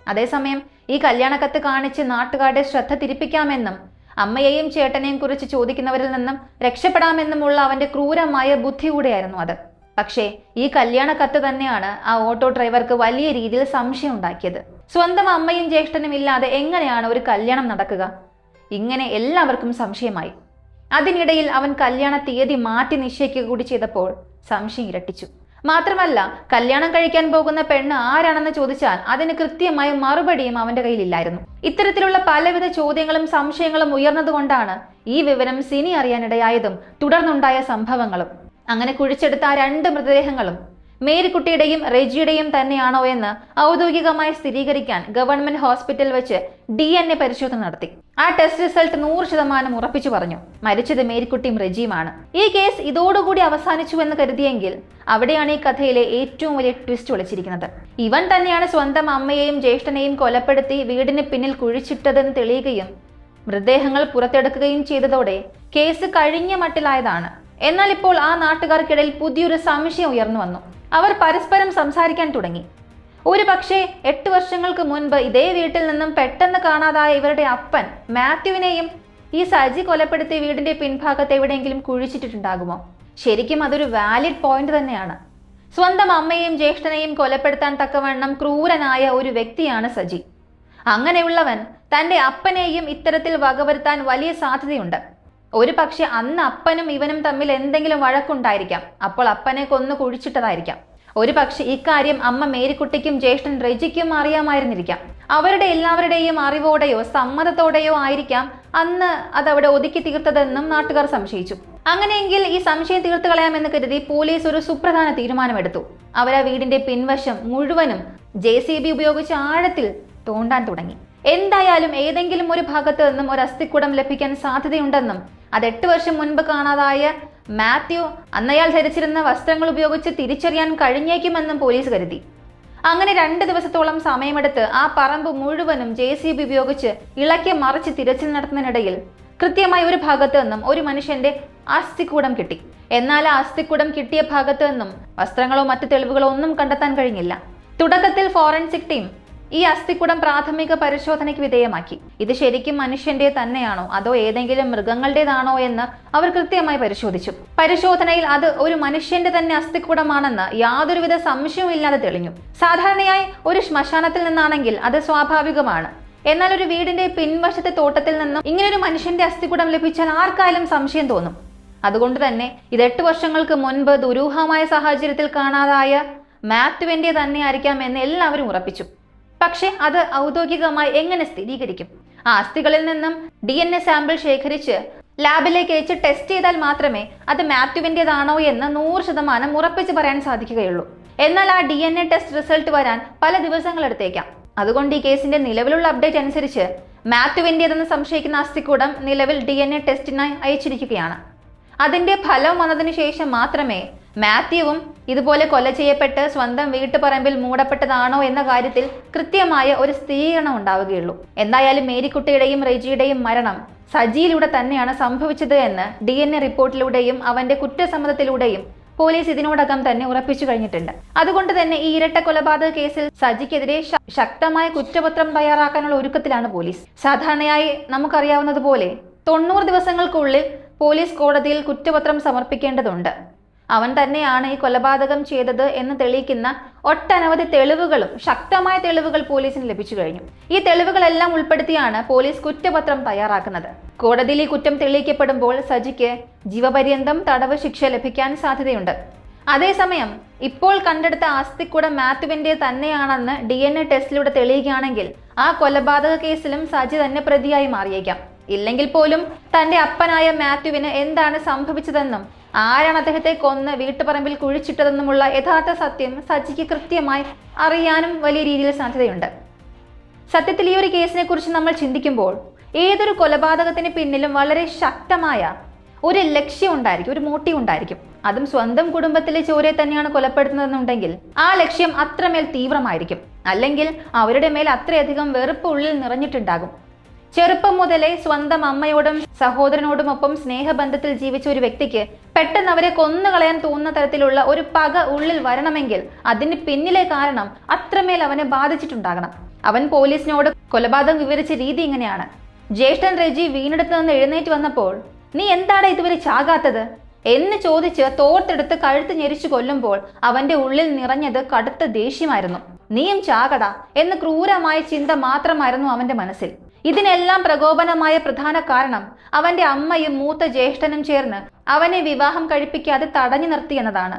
അതേസമയം ഈ കല്യാണക്കത്ത് കാണിച്ച് നാട്ടുകാരുടെ ശ്രദ്ധ തിരിപ്പിക്കാമെന്നും അമ്മയെയും ചേട്ടനെയും കുറിച്ച് ചോദിക്കുന്നവരിൽ നിന്നും രക്ഷപ്പെടാമെന്നുമുള്ള അവന്റെ ക്രൂരമായ ബുദ്ധി കൂടെയായിരുന്നു അത്. പക്ഷേ ഈ കല്യാണക്കത്ത് തന്നെയാണ് ആ ഓട്ടോ ഡ്രൈവർക്ക് വലിയ രീതിയിൽ സംശയം ഉണ്ടാക്കിയത്. സ്വന്തം അമ്മയും ജ്യേഷ്ഠനും ഇല്ലാതെ എങ്ങനെയാണ് ഒരു കല്യാണം നടക്കുക? ഇങ്ങനെ എല്ലാവർക്കും സംശയമായി. അതിനിടയിൽ അവൻ കല്യാണ തീയതി മാറ്റി നിശ്ചയിക്കുക കൂടി ചെയ്തപ്പോൾ സംശയം ഇരട്ടിച്ചു. മാത്രമല്ല, കല്യാണം കഴിക്കാൻ പോകുന്ന പെണ്ണ് ആരാണെന്ന് ചോദിച്ചാൽ അതിന് കൃത്യമായ മറുപടിയും അവന്റെ കയ്യിലില്ലായിരുന്നു. ഇത്തരത്തിലുള്ള പലവിധ ചോദ്യങ്ങളും സംശയങ്ങളും ഉയർന്നതുകൊണ്ടാണ് ഈ വിവരം സിനി അറിയാനിടയായതും തുടർന്നുണ്ടായ സംഭവങ്ങളും. അങ്ങനെ കുഴിച്ചെടുത്ത ആ രണ്ട് മൃതദേഹങ്ങളും മേരിക്കുട്ടിയുടെയും റെജിയുടെയും തന്നെയാണോ എന്ന് ഔദ്യോഗികമായി സ്ഥിരീകരിക്കാൻ ഗവൺമെന്റ് ഹോസ്പിറ്റൽ വെച്ച് DNA പരിശോധന നടത്തി. ആ ടെസ്റ്റ് റിസൾട്ട് 100% ഉറപ്പിച്ചു പറഞ്ഞു മരിച്ചത് മേരിക്കുട്ടിയും റെജിയുമാണ്. ഈ കേസ് ഇതോടുകൂടി അവസാനിച്ചു എന്ന് കരുതിയെങ്കിൽ അവിടെയാണ് ഈ കഥയിലെ ഏറ്റവും വലിയ ട്വിസ്റ്റ് ഒളിച്ചിരിക്കുന്നത്. ഇവൻ തന്നെയാണ് സ്വന്തം അമ്മയെയും ജ്യേഷ്ഠനെയും കൊലപ്പെടുത്തി വീടിന് പിന്നിൽ കുഴിച്ചിട്ടതെന്ന് തെളിയുകയും മൃതദേഹങ്ങൾ പുറത്തെടുക്കുകയും ചെയ്തതോടെ കേസ് കഴിഞ്ഞ മട്ടിലായതാണ്. എന്നാൽ ഇപ്പോൾ ആ നാട്ടുകാർക്കിടയിൽ പുതിയൊരു സംശയം ഉയർന്നു വന്നു. അവർ പരസ്പരം സംസാരിക്കാൻ തുടങ്ങി. ഒരു പക്ഷേ 8 വർഷങ്ങൾക്ക് മുൻപ് ഇതേ വീട്ടിൽ നിന്നും പെട്ടെന്ന് കാണാതായ ഇവരുടെ അപ്പൻ മാത്യുവിനെയും ഈ സജി കൊലപ്പെടുത്തി വീടിന്റെ പിൻഭാഗത്ത് എവിടെയെങ്കിലും കുഴിച്ചിട്ടുണ്ടാകുമോ? ശരിക്കും അതൊരു വാലിഡ് പോയിന്റ് തന്നെയാണ്. സ്വന്തം അമ്മയെയും ജ്യേഷ്ഠനെയും കൊലപ്പെടുത്താൻ തക്കവണ്ണം ക്രൂരനായ ഒരു വ്യക്തിയാണ് സജി. അങ്ങനെയുള്ളവൻ തന്റെ അപ്പനെയും ഇത്തരത്തിൽ വകവരുത്താൻ വലിയ സാധ്യതയുണ്ട്. ഒരു പക്ഷെ അന്ന് അപ്പനും ഇവനും തമ്മിൽ എന്തെങ്കിലും വഴക്കുണ്ടായിരിക്കാം. അപ്പോൾ അപ്പനെ കൊന്നു കുഴിച്ചിട്ടതായിരിക്കാം. ഒരു പക്ഷെ ഇക്കാര്യം അമ്മ മേരിക്കുട്ടിക്കും ജ്യേഷ്ഠൻ റെജിക്കും അറിയാമായിരുന്നിരിക്കാം. അവരുടെ എല്ലാവരുടെയും അറിവോടെയോ സമ്മതത്തോടെയോ ആയിരിക്കാം അന്ന് അതവിടെ ഒതുക്കി തീർത്തതെന്നും നാട്ടുകാർ സംശയിച്ചു. അങ്ങനെയെങ്കിൽ ഈ സംശയം തീർത്തു കളയാമെന്ന് കരുതി പോലീസ് ഒരു സുപ്രധാന തീരുമാനമെടുത്തു. അവരാ വീടിന്റെ പിൻവശം മുഴുവനും JCB ഉപയോഗിച്ച് ആഴത്തിൽ തോണ്ടാൻ തുടങ്ങി. എന്തായാലും ഏതെങ്കിലും ഒരു ഭാഗത്ത് നിന്നും ഒരു അസ്ഥിക്കുടം ലഭിക്കാൻ സാധ്യതയുണ്ടെന്നും അത് 8 വർഷം മുൻപ് കാണാതായ മാത്യു അന്നയാൾ ധരിച്ചിരുന്ന വസ്ത്രങ്ങൾ ഉപയോഗിച്ച് തിരിച്ചറിയാൻ കഴിഞ്ഞേക്കുമെന്നും പോലീസ് കരുതി. അങ്ങനെ 2 ദിവസത്തോളം സമയമെടുത്ത് ആ പറമ്പ് മുഴുവനും JCB ഉപയോഗിച്ച് ഇളക്കി മറിച്ച് തിരച്ചിൽ നടത്തുന്നതിനിടയിൽ കൃത്യമായി ഒരു ഭാഗത്ത് നിന്നും ഒരു മനുഷ്യന്റെ അസ്ഥിക്കൂടം കിട്ടി. എന്നാൽ ആ അസ്ഥിക്കൂടം കിട്ടിയ ഭാഗത്ത് നിന്നും വസ്ത്രങ്ങളോ മറ്റു തെളിവുകളോ ഒന്നും കണ്ടെത്താൻ കഴിഞ്ഞില്ല. തുടക്കത്തിൽ ഫോറൻസിക് ടീം ഈ അസ്ഥിക്കുടം പ്രാഥമിക പരിശോധനയ്ക്ക് വിധേയമാക്കി. ഇത് ശരിക്കും മനുഷ്യന്റെ തന്നെയാണോ അതോ ഏതെങ്കിലും മൃഗങ്ങളുടേതാണോ എന്ന് അവർ കൃത്യമായി പരിശോധിച്ചു. പരിശോധനയിൽ അത് ഒരു മനുഷ്യന്റെ തന്നെ അസ്ഥിക്കുടമാണെന്ന് യാതൊരുവിധ സംശയവും ഇല്ലാതെ തെളിഞ്ഞു. സാധാരണയായി ഒരു ശ്മശാനത്തിൽ നിന്നാണെങ്കിൽ അത് സ്വാഭാവികമാണ്. എന്നാൽ ഒരു വീടിന്റെ പിൻവശത്തെ തോട്ടത്തിൽ നിന്നും ഇങ്ങനൊരു മനുഷ്യന്റെ അസ്ഥിക്കുടം ലഭിച്ചാൽ ആർക്കായാലും സംശയം തോന്നും. അതുകൊണ്ട് തന്നെ ഇത് 8 വർഷങ്ങൾക്ക് മുൻപ് ദുരൂഹമായ സാഹചര്യത്തിൽ കാണാതായ മാത്യുവിന്റെ തന്നെ ആയിരിക്കാം എന്ന് എല്ലാവരും ഉറപ്പിച്ചു. പക്ഷെ അത് ഔദ്യോഗികമായി എങ്ങനെ സ്ഥിരീകരിക്കും? ആ അസ്ഥികളിൽ നിന്നും DNA സാമ്പിൾ ശേഖരിച്ച് ലാബിലേക്ക് അയച്ച് ടെസ്റ്റ് ചെയ്താൽ മാത്രമേ അത് മാത്യുവിൻ്റെതാണോ എന്ന് 100% ഉറപ്പിച്ച് പറയാൻ സാധിക്കുകയുള്ളൂ. എന്നാൽ ആ DNA ടെസ്റ്റ് റിസൾട്ട് വരാൻ പല ദിവസങ്ങൾ എടുത്തേക്കാം. അതുകൊണ്ട് ഈ കേസിന്റെ നിലവിലുള്ള അപ്ഡേറ്റ് അനുസരിച്ച് മാത്യുവിൻ്റെതെന്ന് സംശയിക്കുന്ന അസ്ഥിക്കൂടം നിലവിൽ DNA ടെസ്റ്റിനായി അയച്ചിരിക്കുകയാണ്. അതിന്റെ ഫലം വന്നതിന് ശേഷം മാത്രമേ മാത്യുവും ഇതുപോലെ കൊല ചെയ്യപ്പെട്ട് സ്വന്തം വീട്ടുപറമ്പിൽ മൂടപ്പെട്ടതാണോ എന്ന കാര്യത്തിൽ കൃത്യമായ ഒരു സ്ഥിരീകരണം ഉണ്ടാവുകയുള്ളൂ. എന്തായാലും മേരിക്കുട്ടിയുടെയും റെജിയുടെയും മരണം സജിയിലൂടെ തന്നെയാണ് സംഭവിച്ചത് എന്ന് DNA റിപ്പോർട്ടിലൂടെയും അവന്റെ കുറ്റസമ്മതത്തിലൂടെയും പോലീസ് ഇതിനോടകം തന്നെ ഉറപ്പിച്ചു കഴിഞ്ഞിട്ടുണ്ട്. അതുകൊണ്ട് തന്നെ ഈ ഇരട്ട കൊലപാതക കേസിൽ സജിക്കെതിരെ ശക്തമായ കുറ്റപത്രം തയ്യാറാക്കാനുള്ള ഒരുക്കത്തിലാണ് പോലീസ്. സാധാരണയായി നമുക്കറിയാവുന്നതുപോലെ 90 ദിവസങ്ങൾക്കുള്ളിൽ പോലീസ് കോടതിയിൽ കുറ്റപത്രം സമർപ്പിക്കേണ്ടതുണ്ട്. അവൻ തന്നെയാണ് ഈ കൊലപാതകം ചെയ്തത് എന്ന് തെളിയിക്കുന്ന ഒട്ടനവധി തെളിവുകളും ശക്തമായ തെളിവുകൾ പോലീസിന് ലഭിച്ചു കഴിഞ്ഞു. ഈ തെളിവുകളെല്ലാം ഉൾപ്പെടുത്തിയാണ് പോലീസ് കുറ്റപത്രം തയ്യാറാക്കുന്നത്. കോടതിയിൽ ഈ കുറ്റം തെളിയിക്കപ്പെടുമ്പോൾ സജിക്ക് ജീവപര്യന്തം തടവ് ശിക്ഷ ലഭിക്കാൻ സാധ്യതയുണ്ട്. അതേസമയം ഇപ്പോൾ കണ്ടെടുത്ത അസ്ഥിക്കുടം മാത്യുവിന്റെ തന്നെയാണെന്ന് DNA ടെസ്റ്റിലൂടെ തെളിയുകയാണെങ്കിൽ ആ കൊലപാതക കേസിലും സജി തന്നെ പ്രതിയായി മാറിയേക്കാം. ഇല്ലെങ്കിൽ പോലും തന്റെ അപ്പനായ മാത്യുവിന് എന്താണ് സംഭവിച്ചതെന്നും ആരാണ് അദ്ദേഹത്തെ കൊന്ന് വീട്ടുപറമ്പിൽ കുഴിച്ചിട്ടതെന്നുമുള്ള യഥാർത്ഥ സത്യം സജിക്ക് കൃത്യമായി അറിയാനും വലിയ രീതിയിൽ സാധ്യതയുണ്ട്. സത്യത്തിൽ ഈ ഒരു കേസിനെ കുറിച്ച് നമ്മൾ ചിന്തിക്കുമ്പോൾ ഏതൊരു കൊലപാതകത്തിന് പിന്നിലും വളരെ ശക്തമായ ഒരു ലക്ഷ്യം ഉണ്ടായിരിക്കും, ഒരു മോട്ടീവ് ഉണ്ടായിരിക്കും. അതും സ്വന്തം കുടുംബത്തിലെ ചോരയെ തന്നെയാണ് കൊലപ്പെടുത്തുന്നതെന്നുണ്ടെങ്കിൽ ആ ലക്ഷ്യം അത്രമേൽ തീവ്രമായിരിക്കും. അല്ലെങ്കിൽ അവരുടെ മേൽ അത്രയധികം വെറുപ്പ് ഉള്ളിൽ നിറഞ്ഞിട്ടുണ്ടാകും. ചെറുപ്പം മുതലേ സ്വന്തം അമ്മയോടും സഹോദരനോടുമൊപ്പം സ്നേഹബന്ധത്തിൽ ജീവിച്ച ഒരു വ്യക്തിക്ക് പെട്ടെന്ന് അവരെ കൊന്നുകളയാൻ തോന്നുന്ന തരത്തിലുള്ള ഒരു പക ഉള്ളിൽ വരണമെങ്കിൽ അതിന് പിന്നിലെ കാരണം അത്രമേൽ അവനെ ബാധിച്ചിട്ടുണ്ടാകണം. അവൻ പോലീസിനോട് കൊലപാതകം വിവരിച്ച രീതി ഇങ്ങനെയാണ്: ജ്യേഷ്ഠൻ റെജി വീണെടുത്ത് നിന്ന് എഴുന്നേറ്റ് വന്നപ്പോൾ നീ എന്താണ് ഇതുവരെ ചാകാത്തത് എന്ന് ചോദിച്ച് തോർത്തെടുത്ത് കഴുത്ത് ഞെരിച്ചു കൊല്ലുമ്പോൾ അവന്റെ ഉള്ളിൽ നിറഞ്ഞത് കടുത്ത ദേഷ്യമായിരുന്നു. നീയും ചാകടാ എന്ന ക്രൂരമായ ചിന്ത മാത്രമായിരുന്നു അവന്റെ മനസ്സിൽ. ഇതിനെല്ലാം പ്രകോപനമായ പ്രധാന കാരണം അവന്റെ അമ്മയും മൂത്ത ജ്യേഷ്ഠനും ചേർന്ന് അവനെ വിവാഹം കഴിപ്പിക്കാതെ തടഞ്ഞു നിർത്തി എന്നതാണ്.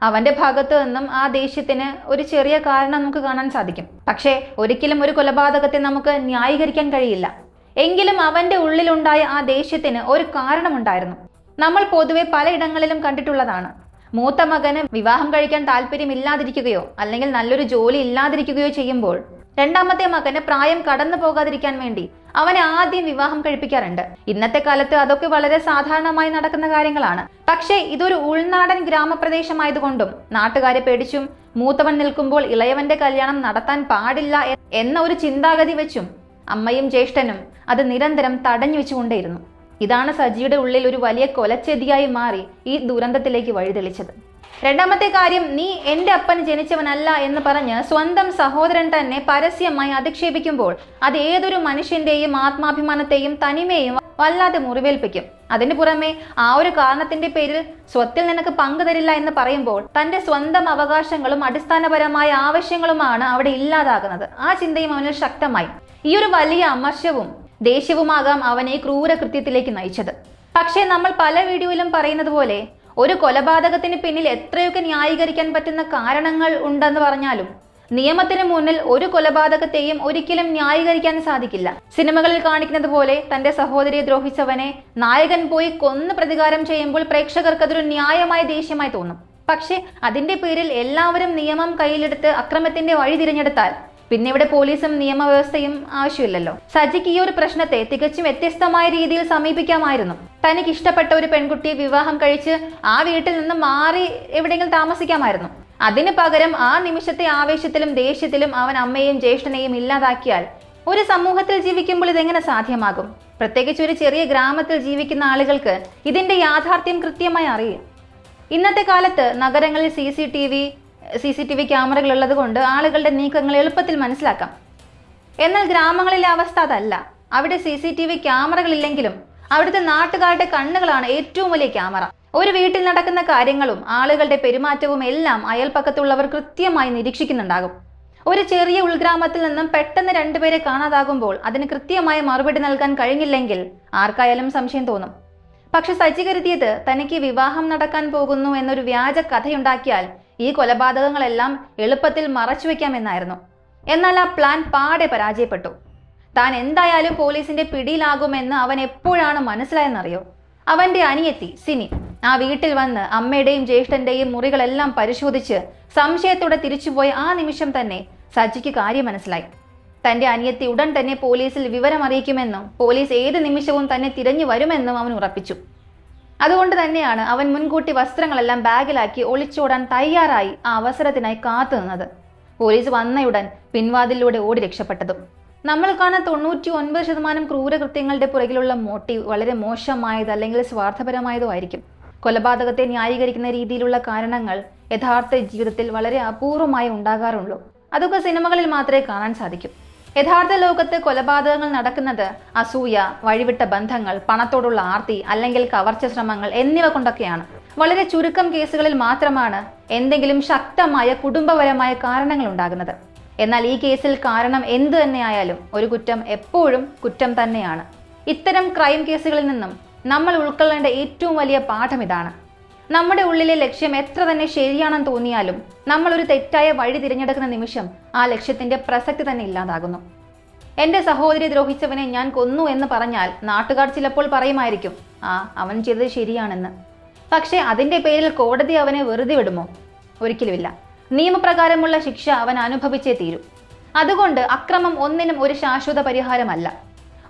അവന്റെ ഭാഗത്തു നിന്നും ആ ദേഷ്യത്തിന് ഒരു ചെറിയ കാരണം നമുക്ക് കാണാൻ സാധിക്കും. പക്ഷേ ഒരിക്കലും ഒരു കൊലപാതകത്തെ നമുക്ക് ന്യായീകരിക്കാൻ കഴിയില്ല. എങ്കിലും അവന്റെ ഉള്ളിലുണ്ടായ ആ ദേഷ്യത്തിന് ഒരു കാരണമുണ്ടായിരുന്നു. നമ്മൾ പൊതുവെ പലയിടങ്ങളിലും കണ്ടിട്ടുള്ളതാണ്. മൂത്ത മകന് വിവാഹം കഴിക്കാൻ താല്പര്യമില്ലാതിരിക്കുകയോ അല്ലെങ്കിൽ നല്ലൊരു ജോലി ഇല്ലാതിരിക്കുകയോ ചെയ്യുമ്പോൾ രണ്ടാമത്തെ മകന് പ്രായം കടന്നു പോകാതിരിക്കാൻ വേണ്ടി അവനെ ആദ്യം വിവാഹം കഴിപ്പിക്കാറുണ്ട്. ഇന്നത്തെ കാലത്ത് അതൊക്കെ വളരെ സാധാരണമായി നടക്കുന്ന കാര്യങ്ങളാണ്. പക്ഷേ ഇതൊരു ഉൾനാടൻ ഗ്രാമപ്രദേശമായതുകൊണ്ടും നാട്ടുകാരെ പേടിച്ചും മൂത്തവൻ നിൽക്കുമ്പോൾ ഇളയവന്റെ കല്യാണം നടത്താൻ പാടില്ല എന്ന ഒരു ചിന്താഗതി വെച്ചും അമ്മയും ജ്യേഷ്ഠനും അത് നിരന്തരം തടഞ്ഞു വെച്ചുകൊണ്ടേയിരുന്നു. ഇതാണ് സജിയുടെ ഉള്ളിൽ ഒരു വലിയ കൊലച്ചെതിയായി മാറി ഈ ദുരന്തത്തിലേക്ക് വഴിതെളിച്ചത്. രണ്ടാമത്തെ കാര്യം, നീ എന്റെ അപ്പൻ ജനിച്ചവനല്ല എന്ന് പറഞ്ഞ് സ്വന്തം സഹോദരൻ തന്നെ പരസ്യമായി അധിക്ഷേപിക്കുമ്പോൾ അത് ഏതൊരു മനുഷ്യന്റെയും ആത്മാഭിമാനത്തെയും തനിമയെയും വല്ലാതെ മുറിവേൽപ്പിക്കും. അതിനു പുറമെ ആ ഒരു കാരണത്തിന്റെ പേരിൽ സ്വത്തിൽ നിനക്ക് പങ്കു തരില്ല എന്ന് പറയുമ്പോൾ തന്റെ സ്വന്തം അവകാശങ്ങളും അടിസ്ഥാനപരമായ ആവശ്യങ്ങളുമാണ് അവിടെ ഇല്ലാതാകുന്നത്. ആ ചിന്തയും അവനിൽ ശക്തമായി. ഈ ഒരു വലിയ അമർഷവും ദേഷ്യവുമാകാം അവനെ ക്രൂരകൃത്യത്തിലേക്ക് നയിച്ചത്. പക്ഷേ നമ്മൾ പല വീഡിയോയിലും പറയുന്നത് പോലെ ഒരു കൊലപാതകത്തിന് പിന്നിൽ എത്രയൊക്കെ ന്യായീകരിക്കാൻ പറ്റുന്ന കാരണങ്ങൾ ഉണ്ടെന്ന് പറഞ്ഞാലും നിയമത്തിന് മുന്നിൽ ഒരു കൊലപാതകത്തെയും ഒരിക്കലും ന്യായീകരിക്കാൻ സാധിക്കില്ല. സിനിമകളിൽ കാണിക്കുന്നത് പോലെ തന്റെ സഹോദരിയെ ദ്രോഹിച്ചവനെ നായകൻ പോയി കൊന്ന് പ്രതികാരം ചെയ്യുമ്പോൾ പ്രേക്ഷകർക്ക് അതൊരു ന്യായമായ ദേഷ്യമായി തോന്നും. പക്ഷെ അതിന്റെ പേരിൽ എല്ലാവരും നിയമം കയ്യിലെടുത്ത് അക്രമത്തിന്റെ വഴി തിരഞ്ഞെടുത്താൽ പിന്നെ ഇവിടെ പോലീസും നിയമവ്യവസ്ഥയും ആവശ്യമില്ലല്ലോ. സജിക്ക് ഈ ഒരു പ്രശ്നത്തെ തികച്ചും വ്യത്യസ്തമായ രീതിയിൽ സമീപിക്കാമായിരുന്നു. തനിക്ക് ഇഷ്ടപ്പെട്ട ഒരു പെൺകുട്ടിയെ വിവാഹം കഴിച്ച് ആ വീട്ടിൽ നിന്ന് മാറി എവിടെയെങ്കിലും താമസിക്കാമായിരുന്നു. അതിന് പകരം ആ നിമിഷത്തെ ആവേശത്തിലും ദേഷ്യത്തിലും അവൻ അമ്മയെയും ജ്യേഷ്ഠനെയും ഇല്ലാതാക്കിയാൽ ഒരു സമൂഹത്തിൽ ജീവിക്കുമ്പോൾ ഇതെങ്ങനെ സാധ്യമാകും? പ്രത്യേകിച്ച് ഒരു ചെറിയ ഗ്രാമത്തിൽ ജീവിക്കുന്ന ആളുകൾക്ക് ഇതിന്റെ യാഥാർത്ഥ്യം കൃത്യമായി അറിയും. ഇന്നത്തെ കാലത്ത് നഗരങ്ങളിൽ CCTV, CCTV ക്യാമറകൾ ഉള്ളത് കൊണ്ട് ആളുകളുടെ നീക്കങ്ങൾ എളുപ്പത്തിൽ മനസ്സിലാക്കാം. എന്നാൽ ഗ്രാമങ്ങളിലെ അവസ്ഥ അതല്ല. അവിടെ CCTV ക്യാമറകളില്ലെങ്കിലും അവിടുത്തെ നാട്ടുകാരുടെ കണ്ണുകളാണ് ഏറ്റവും വലിയ ക്യാമറ. ഒരു വീട്ടിൽ നടക്കുന്ന കാര്യങ്ങളും ആളുകളുടെ പെരുമാറ്റവും എല്ലാം അയൽപ്പക്കത്തുള്ളവർ കൃത്യമായി നിരീക്ഷിക്കുന്നുണ്ടാകും. ഒരു ചെറിയ ഉൾഗ്രാമത്തിൽ നിന്നും പെട്ടെന്ന് രണ്ടുപേരെ കാണാതാകുമ്പോൾ അതിന് കൃത്യമായ മറുപടി നൽകാൻ കഴിഞ്ഞില്ലെങ്കിൽ ആർക്കായാലും സംശയം തോന്നും. പക്ഷെ സജി കരുതിയത് തനിക്ക് വിവാഹം നടക്കാൻ പോകുന്നു എന്നൊരു വ്യാജ കഥയുണ്ടാക്കിയാൽ ഈ കൊലപാതകങ്ങളെല്ലാം എളുപ്പത്തിൽ മറച്ചുവെക്കാമെന്നായിരുന്നു. എന്നാൽ ആ പ്ലാൻ പാടെ പരാജയപ്പെട്ടു. താൻ എന്തായാലും പോലീസിന്റെ പിടിയിലാകുമെന്ന് അവൻ എപ്പോഴാണ് മനസ്സിലായെന്നറിയോ? അവന്റെ അനിയത്തി സിനി ആ വീട്ടിൽ വന്ന് അമ്മയുടെയും ജ്യേഷ്ഠന്റെയും മുറികളെല്ലാം പരിശോധിച്ച് സംശയത്തോടെ തിരിച്ചുപോയ ആ നിമിഷം തന്നെ സജിക്ക് കാര്യം മനസ്സിലായി. തന്റെ അനിയത്തി ഉടൻ തന്നെ പോലീസിൽ വിവരം അറിയിക്കുമെന്നും പോലീസ് ഏത് നിമിഷവും തന്നെ തിരഞ്ഞു വരുമെന്നും അവൻ ഉറപ്പിച്ചു. അതുകൊണ്ട് തന്നെയാണ് അവൻ മുൻകൂട്ടി വസ്ത്രങ്ങളെല്ലാം ബാഗിലാക്കി ഒളിച്ചോടാൻ തയ്യാറായി ആ അവസരത്തിനായി കാത്തു നിന്നത്. പോലീസ് വന്നയുടൻ പിൻവാതിലൂടെ ഓടി രക്ഷപ്പെട്ടതും. നമ്മൾ കാണാൻ 99% ക്രൂരകൃത്യങ്ങളുടെ പുറകിലുള്ള മോട്ടീവ് വളരെ മോശമായത് അല്ലെങ്കിൽ സ്വാർത്ഥപരമായതോ ആയിരിക്കും. കൊലപാതകത്തെ ന്യായീകരിക്കുന്ന രീതിയിലുള്ള കാരണങ്ങൾ യഥാർത്ഥ ജീവിതത്തിൽ വളരെ അപൂർവമായി ഉണ്ടാകാറുള്ളൂ. അതൊക്കെ സിനിമകളിൽ മാത്രമേ കാണാൻ സാധിക്കൂ. യഥാർത്ഥ ലോകത്ത് കൊലപാതകങ്ങൾ നടക്കുന്നത് അസൂയ, വഴിവിട്ട ബന്ധങ്ങൾ, പണത്തോടുള്ള ആർത്തി അല്ലെങ്കിൽ കവർച്ച ശ്രമങ്ങൾ എന്നിവ കൊണ്ടൊക്കെയാണ്. വളരെ ചുരുക്കം കേസുകളിൽ മാത്രമാണ് എന്തെങ്കിലും ശക്തമായ കുടുംബപരമായ കാരണങ്ങൾ ഉണ്ടാകുന്നത്. എന്നാൽ ഈ കേസിൽ കാരണം എന്തു തന്നെയായാലും ഒരു കുറ്റം എപ്പോഴും കുറ്റം തന്നെയാണ്. ഇത്തരം ക്രൈം കേസുകളിൽ നിന്നും നമ്മൾ ഉൾക്കൊള്ളേണ്ട ഏറ്റവും വലിയ പാഠം ഇതാണ്. നമ്മുടെ ഉള്ളിലെ ലക്ഷ്യം എത്ര തന്നെ ശരിയാണെന്ന് തോന്നിയാലും നമ്മൾ ഒരു തെറ്റായ വഴി തിരഞ്ഞെടുക്കുന്ന നിമിഷം ആ ലക്ഷ്യത്തിന്റെ പ്രസക്തി തന്നെ ഇല്ലാതാകുന്നു. എന്റെ സഹോദരി ദ്രോഹിച്ചവനെ ഞാൻ കൊന്നു എന്ന് പറഞ്ഞാൽ നാട്ടുകാർ ചിലപ്പോൾ പറയുമായിരിക്കും, അവൻ ചെയ്തത് ശരിയാണെന്ന്. പക്ഷെ അതിന്റെ പേരിൽ കോടതി അവനെ വെറുതെ വിടുമോ? ഒരിക്കലുമില്ല. നിയമപ്രകാരമുള്ള ശിക്ഷ അവൻ അനുഭവിച്ചേ തീരൂ. അതുകൊണ്ട് അക്രമം ഒന്നിനും ഒരു ശാശ്വത പരിഹാരമല്ല.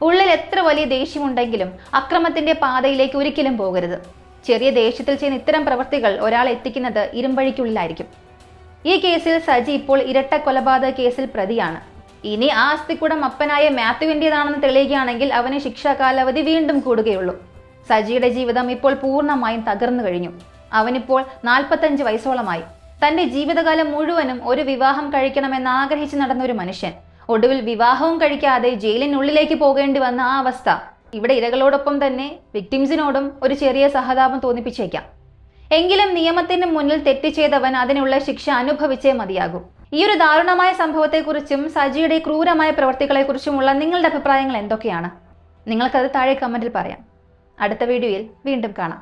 ഉള്ളിൽ എത്ര വലിയ ദേഷ്യമുണ്ടെങ്കിലും അക്രമത്തിന്റെ പാതയിലേക്ക് ഒരിക്കലും പോകരുത്. ചെറിയ ദേഷ്യത്തിൽ ചെയ്യുന്ന ഇത്തരം പ്രവൃത്തികൾ ഒരാളെ എത്തിക്കുന്നത് ഇരുമ്പഴിക്കുള്ളിലായിരിക്കും. ഈ കേസിൽ സജി ഇപ്പോൾ ഇരട്ട കൊലപാതക കേസിൽ പ്രതിയാണ്. ഇനി ആ അസ്ഥിക്കുടം അപ്പനായ മാത്യുവിൻ്റെതാണെന്ന് തെളിയുകയാണെങ്കിൽ അവന് ശിക്ഷാ കാലാവധി വീണ്ടും കൂടുകയുള്ളൂ. സജിയുടെ ജീവിതം ഇപ്പോൾ പൂർണ്ണമായും തകർന്നു കഴിഞ്ഞു. അവനിപ്പോൾ 45 വയസ്സോളമായി. തന്റെ ജീവിതകാലം മുഴുവനും ഒരു വിവാഹം കഴിക്കണമെന്ന് ആഗ്രഹിച്ചു നടന്ന ഒരു മനുഷ്യൻ ഒടുവിൽ വിവാഹവും കഴിക്കാതെ ജയിലിനുള്ളിലേക്ക് പോകേണ്ടി വന്ന ആ അവസ്ഥ ഇവിടെ ഇരകളോടൊപ്പം തന്നെ വിക്ടിംസിനോടും ഒരു ചെറിയ സഹതാപം തോന്നിപ്പിച്ചേക്കാം. എങ്കിലും നിയമത്തിന് മുന്നിൽ തെറ്റ് ചെയ്തവൻ അതിനുള്ള ശിക്ഷ അനുഭവിച്ചേ മതിയാകും. ഈ ഒരു ദാരുണമായ സംഭവത്തെക്കുറിച്ചും സജിയുടെ ക്രൂരമായ പ്രവൃത്തികളെക്കുറിച്ചുമുള്ള നിങ്ങളുടെ അഭിപ്രായങ്ങൾ എന്തൊക്കെയാണ്? നിങ്ങൾക്കത് താഴെ കമന്റിൽ പറയാം. അടുത്ത വീഡിയോയിൽ വീണ്ടും കാണാം.